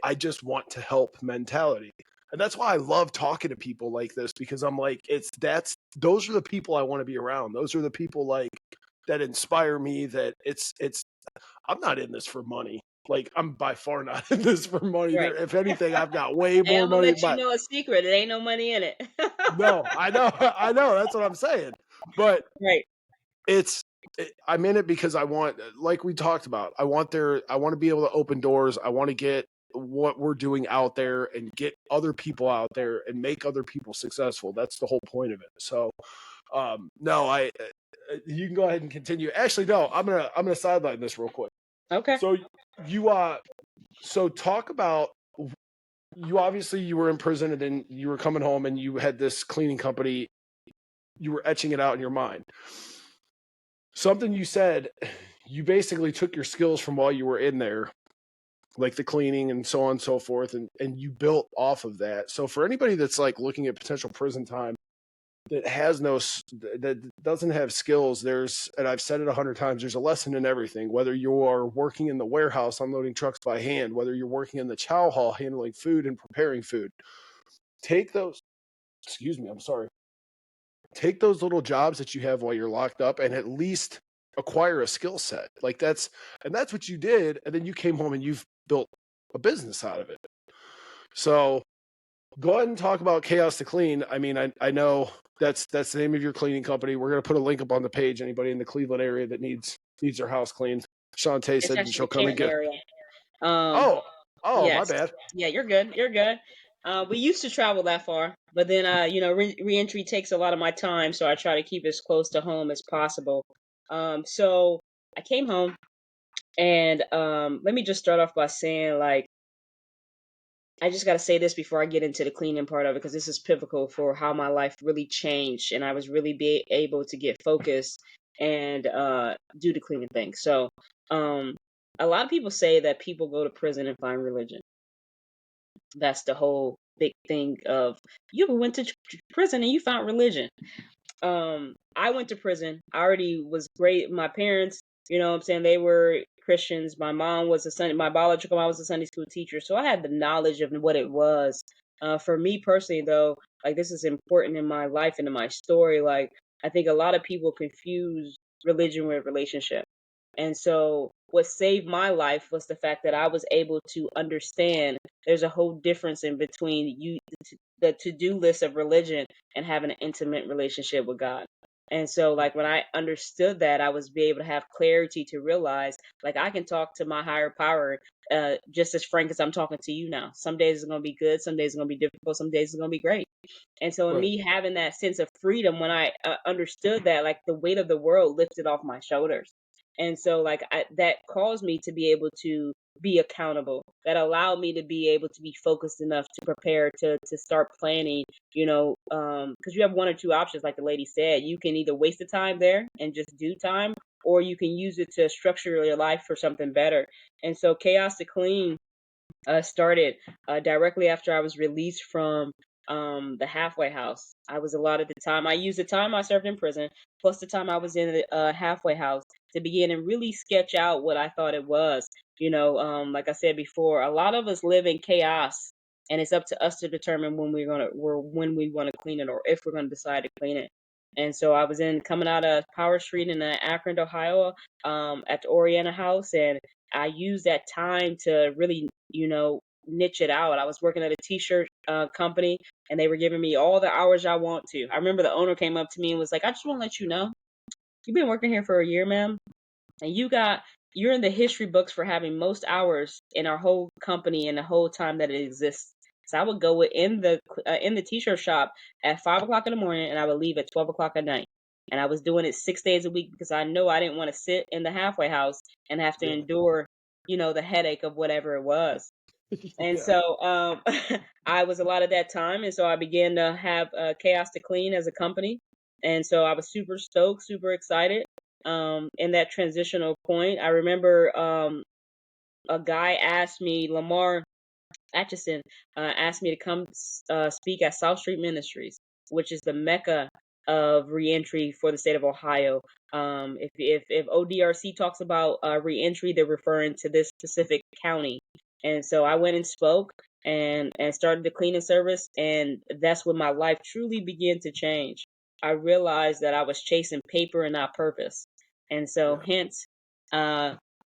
Speaker 1: I just want to help mentality. And that's why I love talking to people like this, because I'm like, those are the people I want to be around. Those are the people like that inspire me. That it's I'm not in this for money. Like, I'm by far not in this for money.
Speaker 2: Right.
Speaker 1: There, if anything, I've got way
Speaker 2: Hey,
Speaker 1: more
Speaker 2: I'm gonna
Speaker 1: money.
Speaker 2: let you
Speaker 1: But
Speaker 2: know a secret. It ain't no money in it.
Speaker 1: no, I know, I know. That's what I'm saying. But
Speaker 2: Right.
Speaker 1: it's I'm in it because I want, like we talked about, I want to be able to open doors. I want to get what we're doing out there and get other people out there and make other people successful. That's the whole point of it. So no, you can go ahead and continue. Actually, no, I'm gonna sideline this real quick.
Speaker 2: Okay.
Speaker 1: So you so talk about, you obviously you were in prison, and then you were coming home and you had this cleaning company. You were etching it out in your mind. Something you said, you basically took your skills from while you were in there, like the cleaning and so on and so forth, and you built off of that. So for anybody that's like looking at potential prison time, that has that doesn't have skills, and I've said it 100 times, there's a lesson in everything. Whether you are working in the warehouse unloading trucks by hand, whether you're working in the chow hall handling food and preparing food, take those, excuse me, I'm sorry, take those little jobs that you have while you're locked up and at least acquire a skill set. Like that's what you did. And then you came home and you've built a business out of it. So go ahead and talk about Chaos to Clean. I mean, I know that's the name of your cleaning company. We're gonna put a link up on the page. Anybody in the Cleveland area that needs their house cleaned. Shauntae
Speaker 2: It's
Speaker 1: said
Speaker 2: actually
Speaker 1: she'll
Speaker 2: the
Speaker 1: come and
Speaker 2: Canton
Speaker 1: get.
Speaker 2: area. Um,
Speaker 1: Oh, my
Speaker 2: yes.
Speaker 1: bad.
Speaker 2: Yeah, you're good. You're good. We used to travel that far, but then, reentry takes a lot of my time, so I try to keep as close to home as possible. So I came home, and let me just start off by saying, like, I just got to say this before I get into the cleaning part of it, because this is pivotal for how my life really changed, and I was really able to get focused and do the cleaning thing. So, um, a lot of people say that people go to prison and find religion. That's the whole big thing of you went to prison and you found religion. I went to prison. I already was great. My parents, what I'm saying, they were Christians. My mom was my biological mom was a Sunday school teacher, so I had the knowledge of what it was. For me personally, though, like, this is important in my life and in my story. Like, I think a lot of people confuse religion with relationship. And so what saved my life was the fact that I was able to understand there's a whole difference in between the to-do list of religion and having an intimate relationship with God. And so, like, when I understood that, I was be able to have clarity to realize, like, I can talk to my higher power just as frank as I'm talking to you now. Some days it's going to be good, some days it's going to be difficult, some days it's going to be great. And so, in
Speaker 1: Right.
Speaker 2: me having that sense of freedom, when I understood that, like, the weight of the world lifted off my shoulders. And so, like, that caused me to be able to be accountable. That allowed me to be able to be focused enough to prepare to start planning. Because you have one or two options, like the lady said. You can either waste the time there and just do time, or you can use it to structure your life for something better. And so, Chaos to Clean started directly after I was released from the halfway house. I was allotted the time. I used the time I served in prison plus the time I was in the halfway house to begin and really sketch out what I thought it was. Like I said before, a lot of us live in chaos, and it's up to us to determine when we want to clean it, or if we're going to decide to clean it. And so I was coming out of Power Street in Akron, Ohio, at the Oriana House, and I used that time to really, niche it out. I was working at a t-shirt company, and they were giving me all the hours I want to. I remember the owner came up to me and was like, "I just want to let you know, you've been working here for a year, ma'am, and you're in the history books for having most hours in our whole company and the whole time that it exists." So I would go in the t-shirt shop at 5 o'clock in the morning, and I would leave at 12 o'clock at night. And I was doing it 6 days a week because I know I didn't want to sit in the halfway house and have to
Speaker 1: Yeah.
Speaker 2: endure, the headache of whatever it was. And
Speaker 1: Yeah.
Speaker 2: so I was a lot of that time, and so I began to have Chaos to Clean as a company. And so I was super stoked, super excited. In that transitional point, I remember a guy asked me, Lamar Atchison, asked me to come speak at South Street Ministries, which is the mecca of reentry for the state of Ohio. If ODRC talks about reentry, they're referring to this specific county. And so I went and spoke and started the cleaning service, and that's when my life truly began to change. I realized that I was chasing paper and not purpose, and so
Speaker 1: Yeah.
Speaker 2: hence. Uh,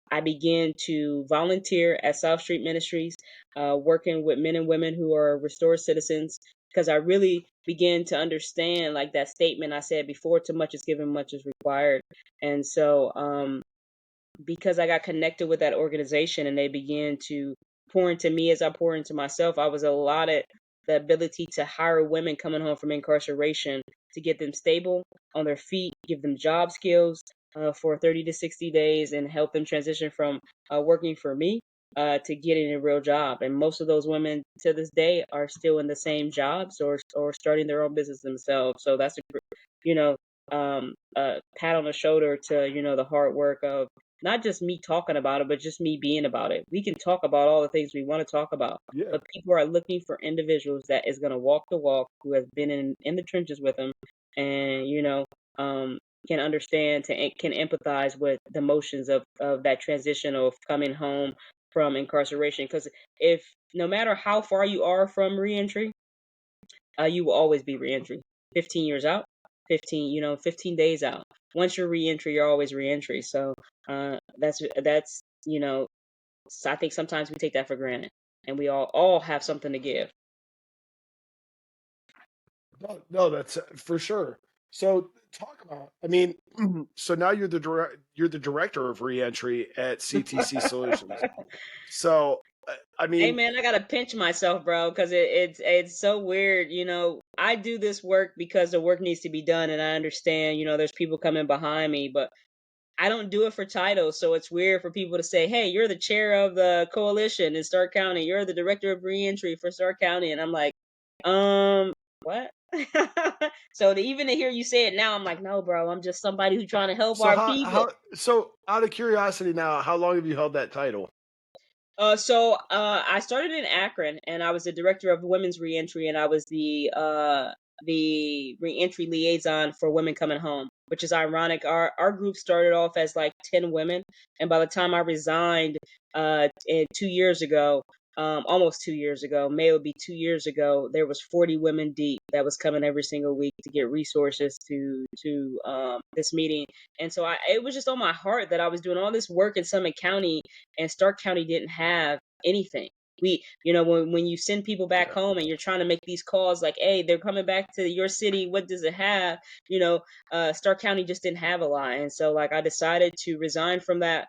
Speaker 2: I began to volunteer at South Street Ministries, working with men and women who are restored citizens, because I really began to understand, like, that statement I said before, too much is given, much is required. And so, because I got connected with that organization and they began to pour into me as I pour into myself, I was allotted the ability to hire women coming home from incarceration to get them stable on their feet, give them job skills for 30 to 60 days, and help them transition from working for me to getting a real job. And most of those women to this day are still in the same jobs or starting their own business themselves. So that's you know, pat on the shoulder to, the hard work of not just me talking about it, but just me being about it. We can talk about all the things we want to talk about,
Speaker 1: Yeah.
Speaker 2: but people are looking for individuals that is going to walk the walk, who has been in the trenches with them, and can understand can empathize with the emotions of that transition of coming home from incarceration. Because if no matter how far you are from reentry, you will always be reentry. 15 years out, 15 days out. Once you're reentry, you're always reentry. So that's I think sometimes we take that for granted. and we all have something to give.
Speaker 1: No, that's for sure. So talk about. I mean, so now you're the director of reentry at CTC Solutions. So I
Speaker 2: Hey
Speaker 1: mean,
Speaker 2: man, I gotta pinch myself, bro, because it's so weird. I do this work because the work needs to be done, and I understand. There's people coming behind me, but I don't do it for titles. So it's weird for people to say, "Hey, you're the chair of the coalition in Stark County. You're the director of reentry for Stark County," and I'm like, what? So even to hear you say it now, I'm like, no, bro, I'm just somebody who's trying to help
Speaker 1: so
Speaker 2: our people.
Speaker 1: so out of curiosity now, how long have you held that title?
Speaker 2: I started in Akron, and I was the director of women's reentry, and I was the reentry liaison for women coming home, which is ironic. Our group started off as like 10 women, and by the time I resigned, 2 years ago, almost 2 years ago, May would be 2 years ago, there was 40 women deep that was coming every single week to get resources to this meeting. And so it was just on my heart that I was doing all this work in Summit County, and Stark County didn't have anything. When you send people back
Speaker 1: Yeah.
Speaker 2: home and you're trying to make these calls like, hey, they're coming back to your city, what does it have? Stark County just didn't have a lot. And so like I decided to resign from that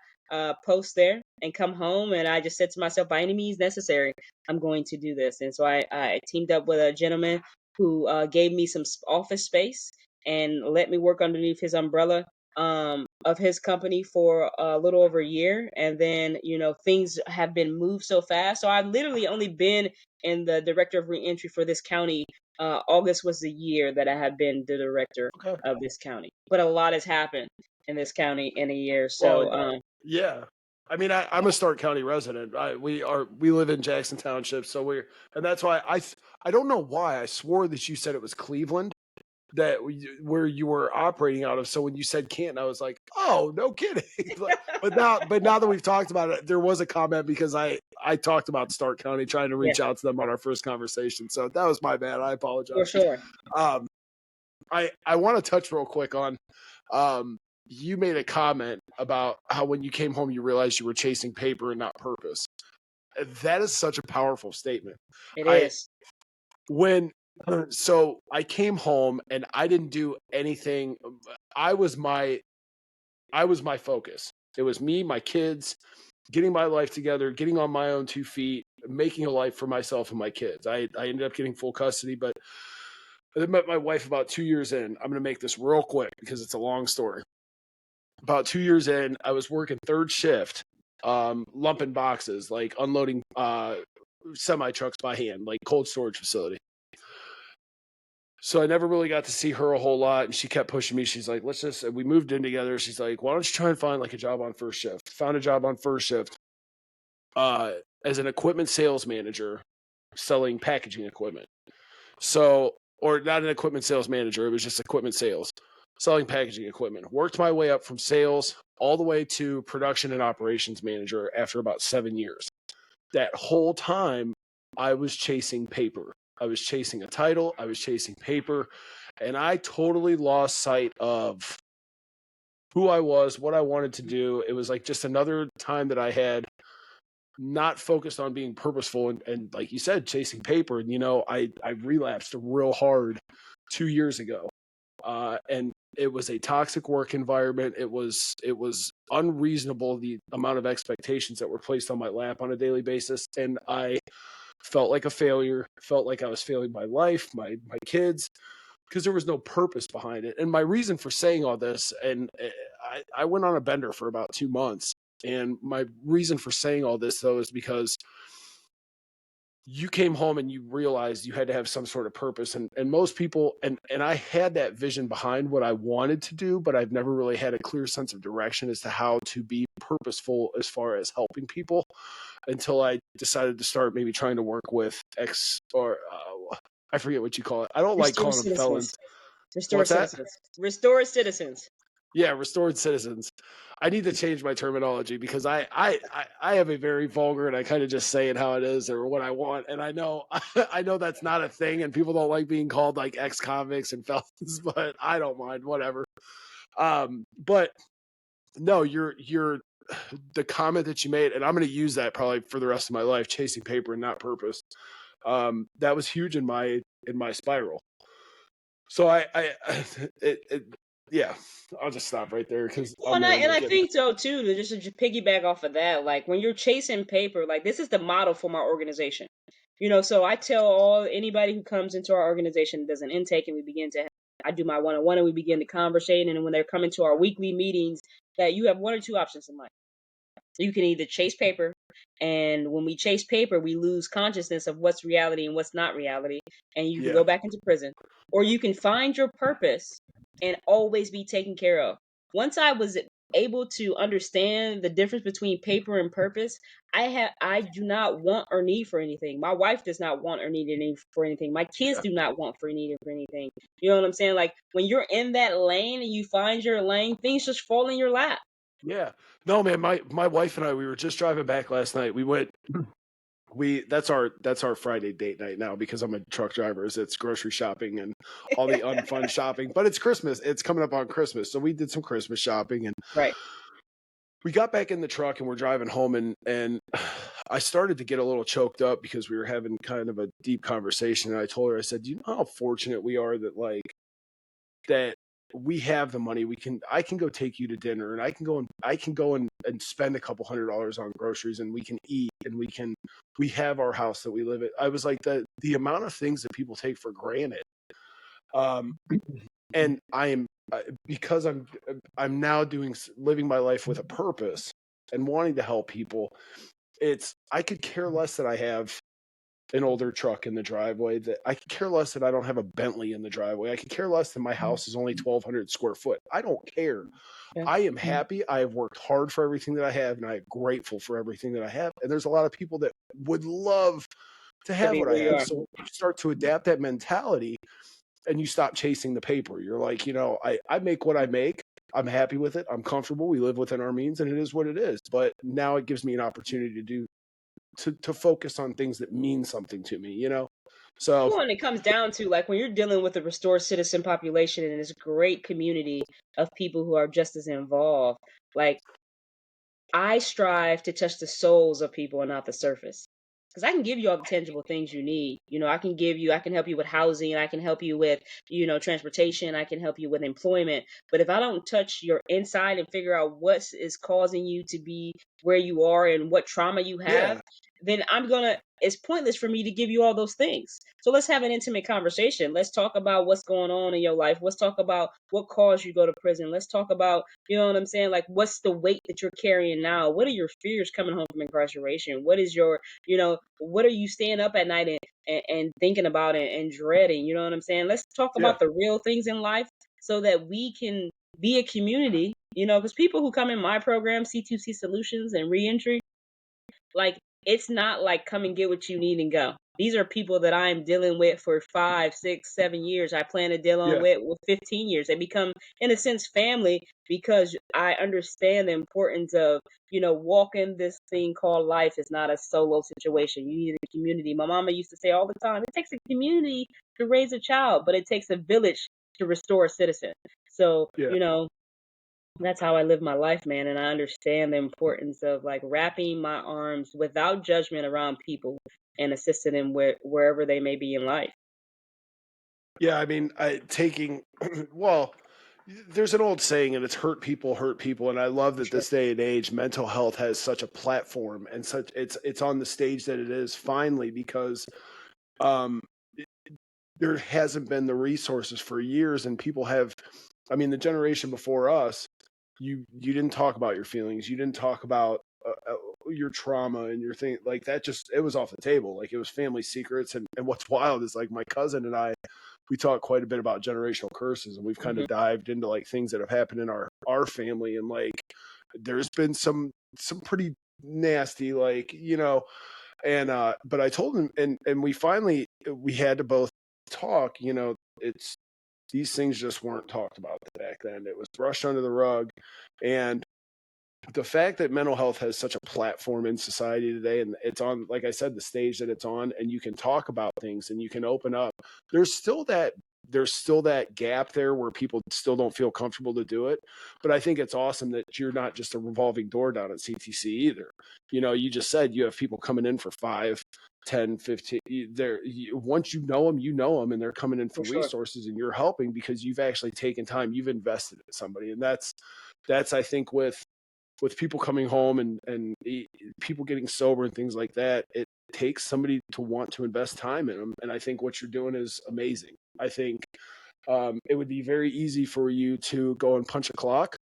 Speaker 2: post there and come home, and I just said to myself, by any means necessary, I'm going to do this. And so I teamed up with a gentleman who gave me some office space and let me work underneath his umbrella of his company for a little over a year. And then, things have been moved so fast. So I've literally only been in the director of reentry for this county. August was the year that I have been the director
Speaker 1: Okay.
Speaker 2: of this county. But a lot has happened in this county in a year.
Speaker 1: Well,
Speaker 2: So,
Speaker 1: yeah. I mean, I'm a Stark County resident. We live in Jackson Township, so and that's why I don't know why I swore that you said it was Cleveland where you were operating out of. So when you said Canton, I was like, oh, no kidding. but now that we've talked about it, there was a comment because I talked about Stark County trying to
Speaker 2: yeah,
Speaker 1: reach out to them on our first conversation. So that was my bad. I
Speaker 2: for
Speaker 1: apologize.
Speaker 2: sure.
Speaker 1: Um, I want to touch real quick on you made a comment about how when you came home you realized you were chasing paper and not purpose. That is such a powerful statement.
Speaker 2: It
Speaker 1: I
Speaker 2: is.
Speaker 1: when so I came home and I didn't do anything. I was my focus. It was me, my kids, getting my life together, getting on my own 2 feet, making a life for myself and my kids. I ended up getting full custody, but I met my wife about 2 years in. I'm going to make this real quick because it's a long story. About 2 years in, I was working third shift, lumping boxes, like unloading semi trucks by hand, like cold storage facility. So I never really got to see her a whole lot, and she kept pushing me. She's like, we moved in together. She's like, why don't you try and find like a job on first shift? Found a job on first shift as an equipment sales manager selling packaging equipment. So, or not an equipment sales manager, it was just equipment sales, selling packaging equipment. Worked my way up from sales all the way to production and operations manager after about 7 years. That whole time, I was chasing paper. I was chasing a title, I was chasing paper, and I totally lost sight of who I was, what I wanted to do. It was like just another time that I had not focused on being purposeful and like you said, chasing paper. And I relapsed real hard 2 years ago. And it was a toxic work environment. It was unreasonable, the amount of expectations that were placed on my lap on a daily basis. And I felt like a failure, felt like I was failing my life, my kids, because there was no purpose behind it. And my reason for saying all this, and I went on a bender for about 2 months. And my reason for saying all this, though, is because you came home and you realized you had to have some sort of purpose. And most people, and I had that vision behind what I wanted to do, but I've never really had a clear sense of direction as to how to be purposeful as far as helping people until I decided to start maybe trying to work with I forget what you call it. I don't like
Speaker 2: Restored
Speaker 1: calling them felons.
Speaker 2: citizens. Restored
Speaker 1: What's that?
Speaker 2: citizens. Restored citizens.
Speaker 1: Yeah, restored citizens. I need to change my terminology because I have a very vulgar and I kind of just say it how it is or what I want. And I know I know that's not a thing and people don't like being called like ex-convicts and felons, but I don't mind, whatever. But no, you're the comment that you made, and I'm going to use that probably for the rest of my life, chasing paper and not purpose. That was huge in my spiral. So yeah, I'll just stop right there because
Speaker 2: Well,
Speaker 1: I'm
Speaker 2: and
Speaker 1: going to end up
Speaker 2: I
Speaker 1: getting.
Speaker 2: think so too. To piggyback off of that, like when you're chasing paper, like this is the model for my organization. So I tell anybody who comes into our organization, does an intake, and we begin to. I do my one-on-one, and we begin to conversate. And when they're coming to our weekly meetings, that you have one or two options in life. You can either chase paper, and when we chase paper, we lose consciousness of what's reality and what's not reality, and you can
Speaker 1: Yeah,
Speaker 2: go back into prison, or you can find your purpose and always be taken care of. Once I was able to understand the difference between paper and purpose, I do not want or need for anything. My wife does not want or need any for anything. My kids
Speaker 1: yeah,
Speaker 2: do not want for need for anything. You know what I'm saying? Like when you're in that lane and you find your lane, things just fall in your lap.
Speaker 1: yeah. No, man, my wife and I, we were just driving back last night. We went. That's our Friday date night now because I'm a truck driver. It's grocery shopping and all the unfun shopping. But it's Christmas. It's coming up on Christmas, so we did some Christmas shopping and
Speaker 2: Right.
Speaker 1: we got back in the truck and we're driving home and I started to get a little choked up because we were having kind of a deep conversation. And I told her, I said, "Do you know how fortunate we are that we have the money. I can go take you to dinner and I can go and spend a couple $100 on groceries and we can eat and we have our house that we live in." I was like, the amount of things that people take for granted. Um, and I am because I'm now living my life with a purpose and wanting to help people. I could care less that I have an older truck in the driveway, that I could care less that I don't have a Bentley in the driveway. I could care less that my house is only 1,200 square foot. I don't care.
Speaker 2: Yeah.
Speaker 1: I am happy. I have worked hard for everything that I have, and I'm grateful for everything that I have. And there's a lot of people that would love to
Speaker 2: To
Speaker 1: have
Speaker 2: be
Speaker 1: what I
Speaker 2: where you
Speaker 1: have.
Speaker 2: are.
Speaker 1: So you start to adapt that mentality and you stop chasing the paper. You're like, I make what I make. I'm happy with it. I'm comfortable. We live within our means and it is what it is. But now it gives me an opportunity to focus on things that mean something to me. So
Speaker 2: Well, and it comes down to like when you're dealing with a restored citizen population and this great community of people who are just as involved, like I strive to touch the souls of people and not the surface. Because I can give you all the tangible things you need. I can help you with housing, I can help you with, transportation, I can help you with employment. But if I don't touch your inside and figure out what is causing you to be where you are and what trauma you have,
Speaker 1: yeah,
Speaker 2: then it's pointless for me to give you all those things. So let's have an intimate conversation. Let's talk about what's going on in your life. Let's talk about what caused you to go to prison. Let's talk about, you know what I'm saying? Like, what's the weight that you're carrying now? What are your fears coming home from incarceration? What are you staying up at night and thinking about and dreading? You know what I'm saying? Let's talk
Speaker 1: yeah,
Speaker 2: about the real things in life so that we can be a community, because people who come in my program, C2C Solutions and Reentry, like, it's not like come and get what you need and go. These are people that I'm dealing with for 5, 6, 7 years. I plan to deal on
Speaker 1: yeah,
Speaker 2: with 15 years. They become, in a sense, family because I understand the importance of, walking this thing called life is not a solo situation. You need a community. My mama used to say all the time, it takes a community to raise a child, but it takes a village to restore a citizen. So,
Speaker 1: yeah.
Speaker 2: that's how I live my life, man. And I understand the importance of like wrapping my arms without judgment around people and assisting them wherever they may be in life.
Speaker 1: Yeah, I mean, well, there's an old saying, and it's hurt people. And I love that
Speaker 2: Sure.
Speaker 1: this day and age, mental health has such a platform and it's on the stage that it is finally because um, there hasn't been the resources for years, and people have. I mean, the generation before us, you didn't talk about your feelings, you didn't talk about your trauma and your thing like that. Just it was off the table, like it was family secrets. And what's wild is like my cousin and I, we talk quite a bit about generational curses, and we've kind
Speaker 2: Hmm.
Speaker 1: of dived into like things that have happened in our family, and like there's been some pretty nasty and but I told him, and we had to both talk. It's these things just weren't talked about back then. It was brushed under the rug. And the fact that mental health has such a platform in society today, and it's on, like I said, the stage that it's on, and you can talk about things and you can open up, there's still there's still that gap there where people still don't feel comfortable to do it. But I think it's awesome that you're not just a revolving door down at CTC either. You just said you have people coming in for 5, 10, 15. Once you know them, and they're coming in for
Speaker 2: sure.
Speaker 1: resources, and you're helping because you've actually taken time, you've invested in somebody. And that's I think with people coming home and people getting sober and things like that, it takes somebody to want to invest time in them. And I think what you're doing is amazing. I think it would be very easy for you to go and punch a clock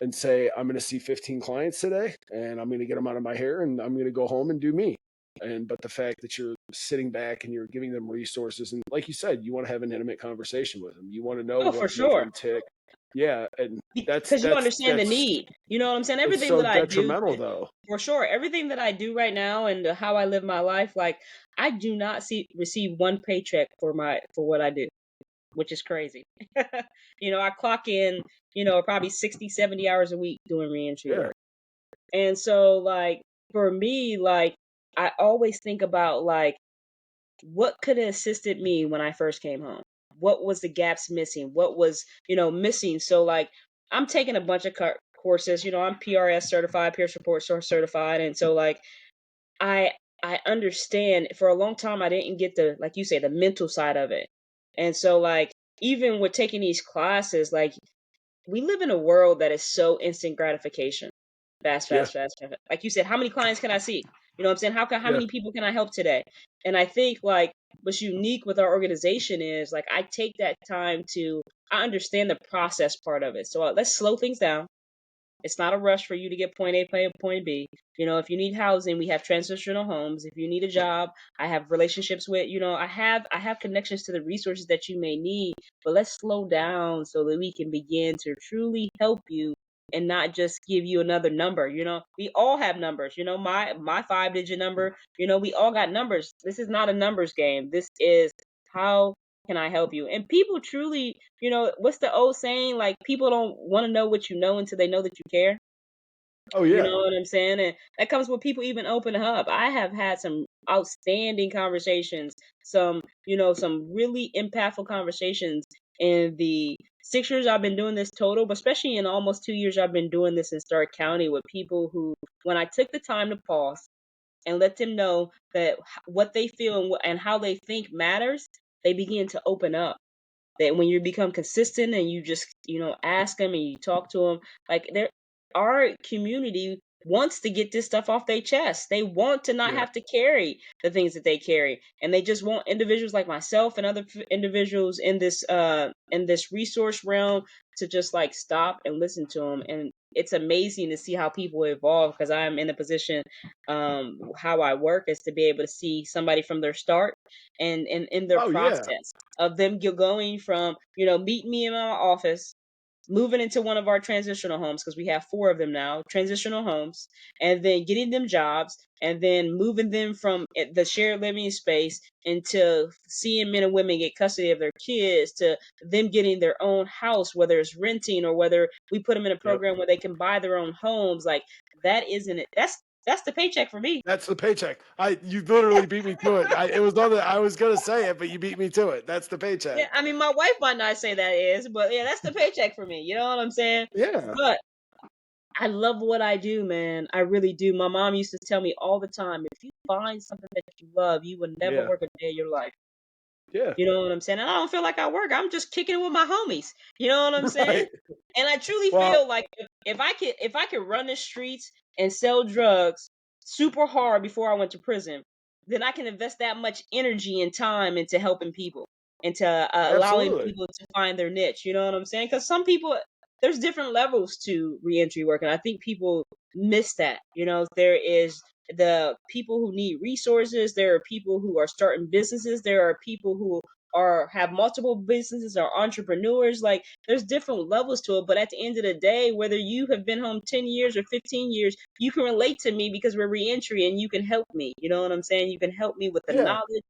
Speaker 1: and say, I'm going to see 15 clients today, and I'm going to get them out of my hair, and I'm going to go home and do me. But the fact that you're sitting back and you're giving them resources, and like you said, you want to have an intimate conversation with them. You want to know
Speaker 2: Oh, for
Speaker 1: what's making
Speaker 2: sure.
Speaker 1: them tick. Yeah, and
Speaker 2: Because you understand the need. You know what I'm saying?
Speaker 1: it's
Speaker 2: Everything
Speaker 1: so
Speaker 2: that I do,
Speaker 1: detrimental though.
Speaker 2: for sure, everything that I do right now and how I live my life, like I do not receive one paycheck for what I do, which is crazy. I clock in, probably 60, 70 hours a week doing reentry
Speaker 1: Yeah,
Speaker 2: work. And so like for me, like I always think about like what could have assisted me when I first came home? What was the gaps missing? What was, missing? So like I'm taking a bunch of courses, I'm PRS certified, peer support source certified. And so like I I understand for a long time I didn't get the, like you say, the mental side of it. And so like even with taking these classes, like we live in a world that is so instant gratification. Fast,
Speaker 1: yeah,
Speaker 2: fast, fast, fast. Like you said, how many clients can I see? You know what I'm saying? How
Speaker 1: yeah.
Speaker 2: many people can I help today? And I think like what's unique with our organization is like I take that time to I understand the process part of it. So let's slow things down. It's not a rush for you to get point A to point B. If you need housing, we have transitional homes. If you need a job, I have relationships with, I have connections to the resources that you may need. But let's slow down so that we can begin to truly help you and not just give you another number. We all have numbers. My 5-digit number, we all got numbers. This is not a numbers game. This is how can I help you? And people truly, what's the old saying? Like people don't want to know what you know until they know that you care.
Speaker 1: Oh
Speaker 2: You
Speaker 1: yeah.
Speaker 2: know what I'm saying? And that comes with people even opening up. I have had some outstanding conversations, some really impactful conversations in the 6 years I've been doing this total, but especially in almost 2 years I've been doing this in Stark County with people who, when I took the time to pause and let them know that what they feel and how they think matters, they begin to open up. That when you become consistent and you just ask them and you talk to them, like our community wants to get this stuff off their chest. They want to not
Speaker 1: Yeah.
Speaker 2: have to carry the things that they carry, and they just want individuals like myself and other individuals in this resource realm to just like stop and listen to them. And it's amazing to see how people evolve, because I'm in a position, how I work is to be able to see somebody from their start and in their
Speaker 1: Oh yeah.
Speaker 2: process of them going from, meeting me in my office, moving into one of our transitional homes, because we have 4 of them now, transitional homes, and then getting them jobs, and then moving them from the shared living space into seeing men and women get custody of their kids, to them getting their own house, whether it's renting or whether we put them in a
Speaker 1: Yep.
Speaker 2: program where they can buy their own homes. Like that isn't it. That's the paycheck for me.
Speaker 1: That's the paycheck. You literally beat me to it. It was on the, I was gonna say it, but you beat me to it. That's the
Speaker 2: Yeah,
Speaker 1: paycheck.
Speaker 2: I mean, my wife might not say that is, but yeah, that's the paycheck for me. You know what I'm saying?
Speaker 1: Yeah.
Speaker 2: But I love what I do, man. I really do. My mom used to tell me all the time, if you find something that you love, you will never
Speaker 1: Yeah.
Speaker 2: work a day of your life.
Speaker 1: Yeah.
Speaker 2: You know what I'm saying? And I don't feel like I work. I'm just kicking it with my homies. You know what I'm saying?
Speaker 1: Right.
Speaker 2: And I truly
Speaker 1: Well,
Speaker 2: feel like if I could run the streets and sell drugs super hard before I went to prison, then I can invest that much energy and time into helping people, into allowing
Speaker 1: absolutely.
Speaker 2: people to find their niche. You know what I'm saying? Because some people, there's different levels to reentry work, and I think people miss that. There is the people who need resources. There are people who are starting businesses. There are people who have multiple businesses, or entrepreneurs. Like there's different levels to it. But at the end of the day, whether you have been home 10 years or 15 years, you can relate to me because we're reentry, and you can help me. You know what I'm saying? You can help me with the
Speaker 1: Yeah.
Speaker 2: knowledge,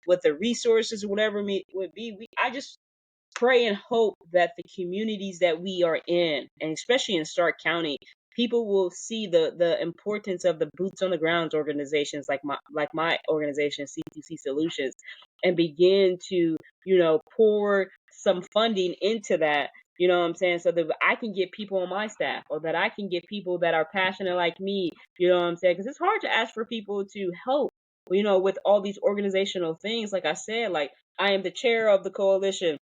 Speaker 2: with the resources, whatever it would be. I just pray and hope that the communities that we are in, and especially in Stark County, people will see the importance of the boots on the ground organizations like my organization, C2C Solutions, and begin to, pour some funding into that. You know what I'm saying? So that I can get people on my staff, or that I can get people that are passionate like me. You know what I'm saying? Because it's hard to ask for people to help, with all these organizational things. Like I said, like I am the chair of the coalition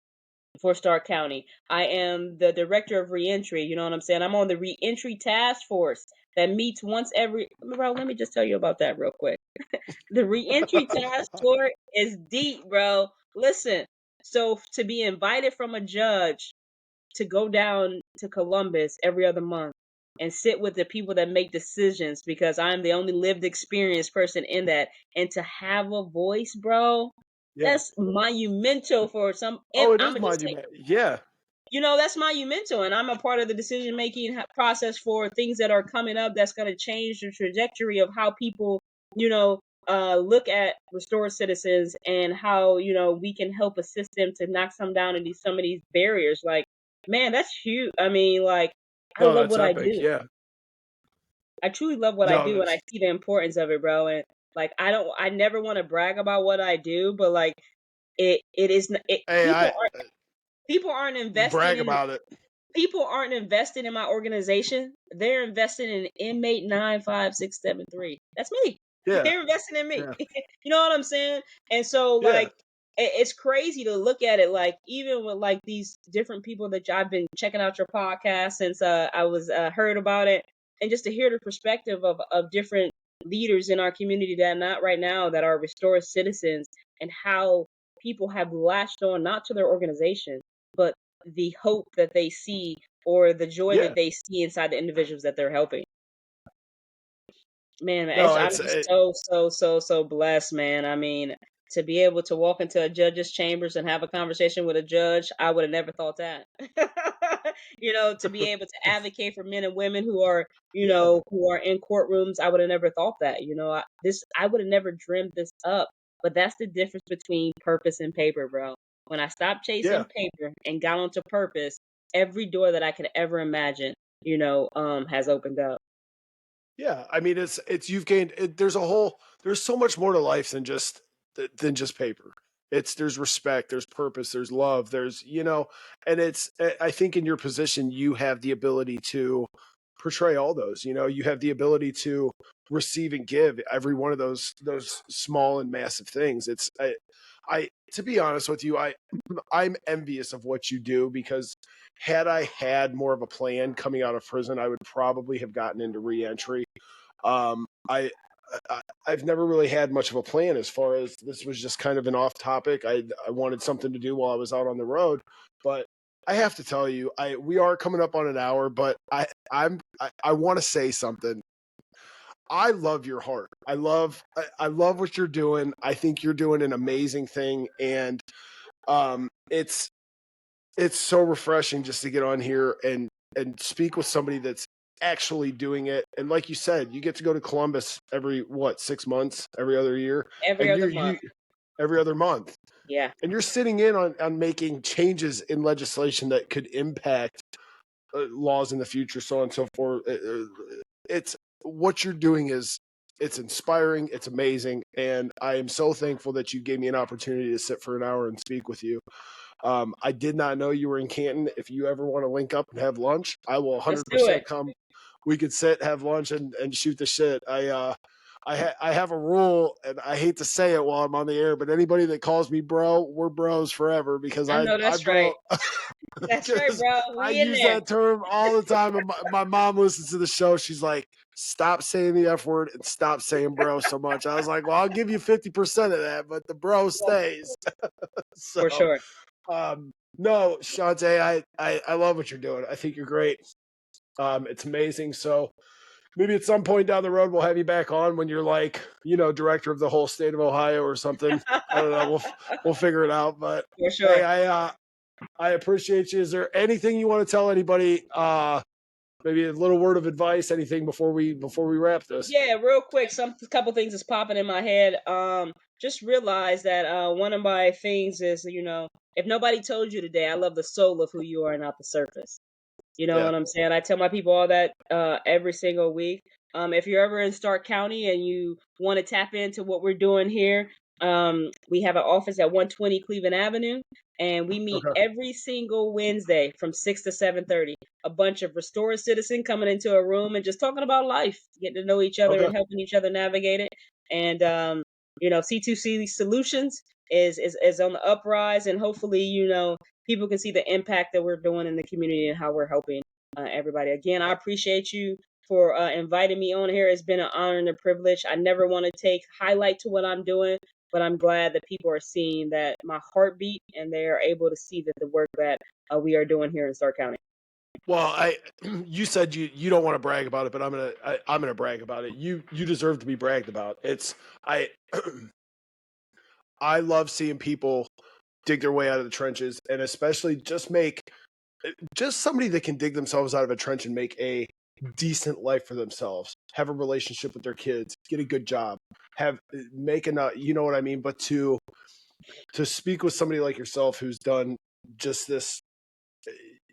Speaker 2: for Stark County. I am the director of reentry. You know what I'm saying? I'm on the reentry task force that meets once every. Bro, let me just tell you about that real quick. The reentry task force is deep, bro. Listen, so to be invited from a judge to go down to Columbus every other month and sit with the people that make decisions, because I'm the only lived experience person in that, and to have a voice, bro,
Speaker 1: Yeah.
Speaker 2: that's monumental for some.
Speaker 1: Oh, it
Speaker 2: I'm
Speaker 1: is
Speaker 2: gonna just say,
Speaker 1: monument. Yeah.
Speaker 2: that's monumental, and I'm a part of the decision making process for things that are coming up that's going to change the trajectory of how people, look at restored citizens, and how we can help assist them to knock some down and some of these barriers. Like, man, that's huge. I mean, like, I
Speaker 1: No,
Speaker 2: love
Speaker 1: that's
Speaker 2: what I
Speaker 1: epic.
Speaker 2: do.
Speaker 1: Yeah.
Speaker 2: I truly love what I
Speaker 1: No,
Speaker 2: do, and
Speaker 1: that's
Speaker 2: I see the importance of it, bro. And like, I never want to brag about what I do, but like, it is.
Speaker 1: hey,
Speaker 2: People aren't investing
Speaker 1: brag
Speaker 2: in
Speaker 1: about it.
Speaker 2: people aren't invested in my organization. They're invested in inmate 95673. That's me.
Speaker 1: Yeah.
Speaker 2: They're investing in me.
Speaker 1: Yeah.
Speaker 2: You know what I'm saying? And so,
Speaker 1: Yeah.
Speaker 2: like, it's crazy to look at it. Like, even with like these different people that I've been checking out your podcast since I was heard about it, and just to hear the perspective of different leaders in our community that not right now that are restored citizens, and how people have latched on not to their organization, but the hope that they see, or the joy
Speaker 1: Yeah.
Speaker 2: that they see inside the individuals that they're helping. Man,
Speaker 1: No,
Speaker 2: I'm just so blessed, man. I mean, to be able to walk into a judge's chambers and have a conversation with a judge, I would have never thought that. To be able to advocate for men and women who are,
Speaker 1: yeah.
Speaker 2: who are in courtrooms, I would have never thought that. I would have never dreamed this up. But that's the difference between purpose and paper, bro. When I stopped chasing
Speaker 1: Yeah.
Speaker 2: paper and got onto purpose, every door that I could ever imagine, has opened up.
Speaker 1: Yeah, I mean, you've gained. There's so much more to life than just paper. There's respect, there's purpose, there's love, and I think in your position you have the ability to portray all those. You have the ability to receive and give every one of those small and massive things. I to be honest with you, I'm envious of what you do, because had I had more of a plan coming out of prison, I would probably have gotten into reentry. um, I, I've never really had much of a plan, as far as this was just kind of an off topic. I wanted something to do while I was out on the road, but I have to tell you, we are coming up on an hour, but I want to say something. I love your heart. I love what you're doing. I think you're doing an amazing thing, and um, it's it's so refreshing just to get on here and speak with somebody that's actually doing it. And like you said, you get to go to Columbus every 6 months, every other year,
Speaker 2: Every
Speaker 1: and
Speaker 2: other
Speaker 1: you
Speaker 2: month.
Speaker 1: every other month,
Speaker 2: Yeah.
Speaker 1: and you're sitting in on making changes in legislation that could impact laws in the future, so on and so forth. It's what you're doing is it's inspiring, it's amazing, and I am so thankful that you gave me an opportunity to sit for an hour and speak with you. I did not know you were in Canton. If you ever want to link up and have lunch, I will
Speaker 2: Let's do it.
Speaker 1: 100% come. We could sit, have lunch, and shoot the shit. I have a rule, and I hate to say it while I'm on the air, but anybody that calls me bro, we're bros forever, because
Speaker 2: I know
Speaker 1: I
Speaker 2: that's right.
Speaker 1: bro
Speaker 2: That's right,
Speaker 1: because
Speaker 2: bro.
Speaker 1: I
Speaker 2: We in
Speaker 1: use
Speaker 2: there.
Speaker 1: that term all the time. And my mom listens to the show. She's like, stop saying the F word and stop saying bro so much. I was like, well, I'll give you 50% of that, but the bro
Speaker 2: Yeah,
Speaker 1: stays.
Speaker 2: for
Speaker 1: So
Speaker 2: sure.
Speaker 1: no, Shauntae, I love what you're doing. I think you're great. It's amazing. So maybe at some point down the road, we'll have you back on when you're like, director of the whole state of Ohio or something. I don't know. We'll figure it out. But
Speaker 2: For
Speaker 1: hey,
Speaker 2: sure.
Speaker 1: I appreciate you. Is there anything you want to tell anybody? Maybe a little word of advice, anything before we wrap this?
Speaker 2: Yeah, real quick, a couple things is popping in my head. Just realize that one of my things is, if nobody told you today, I love the soul of who you are, not the surface. You know what I'm saying? I tell my people all that every single week. If you're ever in Stark County and you want to tap into what we're doing here, we have an office at 120 Cleveland Avenue, and we meet
Speaker 1: Okay.
Speaker 2: every single Wednesday from 6 to 7:30. A bunch of restored citizens coming into a room and just talking about life, getting to know each other
Speaker 1: Okay.
Speaker 2: and helping each other navigate it. And C2C Solutions is on the uprise, and hopefully, people can see the impact that we're doing in the community and how we're helping everybody. Again, I appreciate you for inviting me on here. It's been an honor and a privilege. I never want to take highlight to what I'm doing, but I'm glad that people are seeing that my heartbeat and they are able to see that the work that we are doing here in Stark County.
Speaker 1: Well, you said you don't want to brag about it, but I'm gonna brag about it. You deserve to be bragged about. I I love seeing people dig their way out of the trenches, and especially just somebody that can dig themselves out of a trench and make a decent life for themselves, have a relationship with their kids, get a good job, make enough, you know what I mean? But to speak with somebody like yourself who's done just this,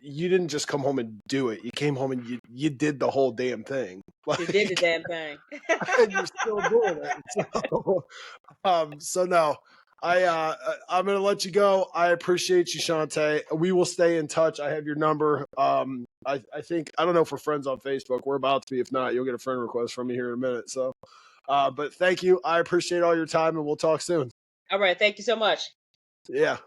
Speaker 1: you didn't just come home and do it. You came home and you did the whole damn thing.
Speaker 2: You did the damn thing.
Speaker 1: And you're still doing it. So no, I'm gonna let you go. I appreciate you, Shauntae. We will stay in touch. I have your number. I think I don't know if we're friends on Facebook. We're about to be. If not, you'll get a friend request from me here in a minute. So, but thank you. I appreciate all your time, and we'll talk soon.
Speaker 2: All right. Thank you so much.
Speaker 1: Yeah.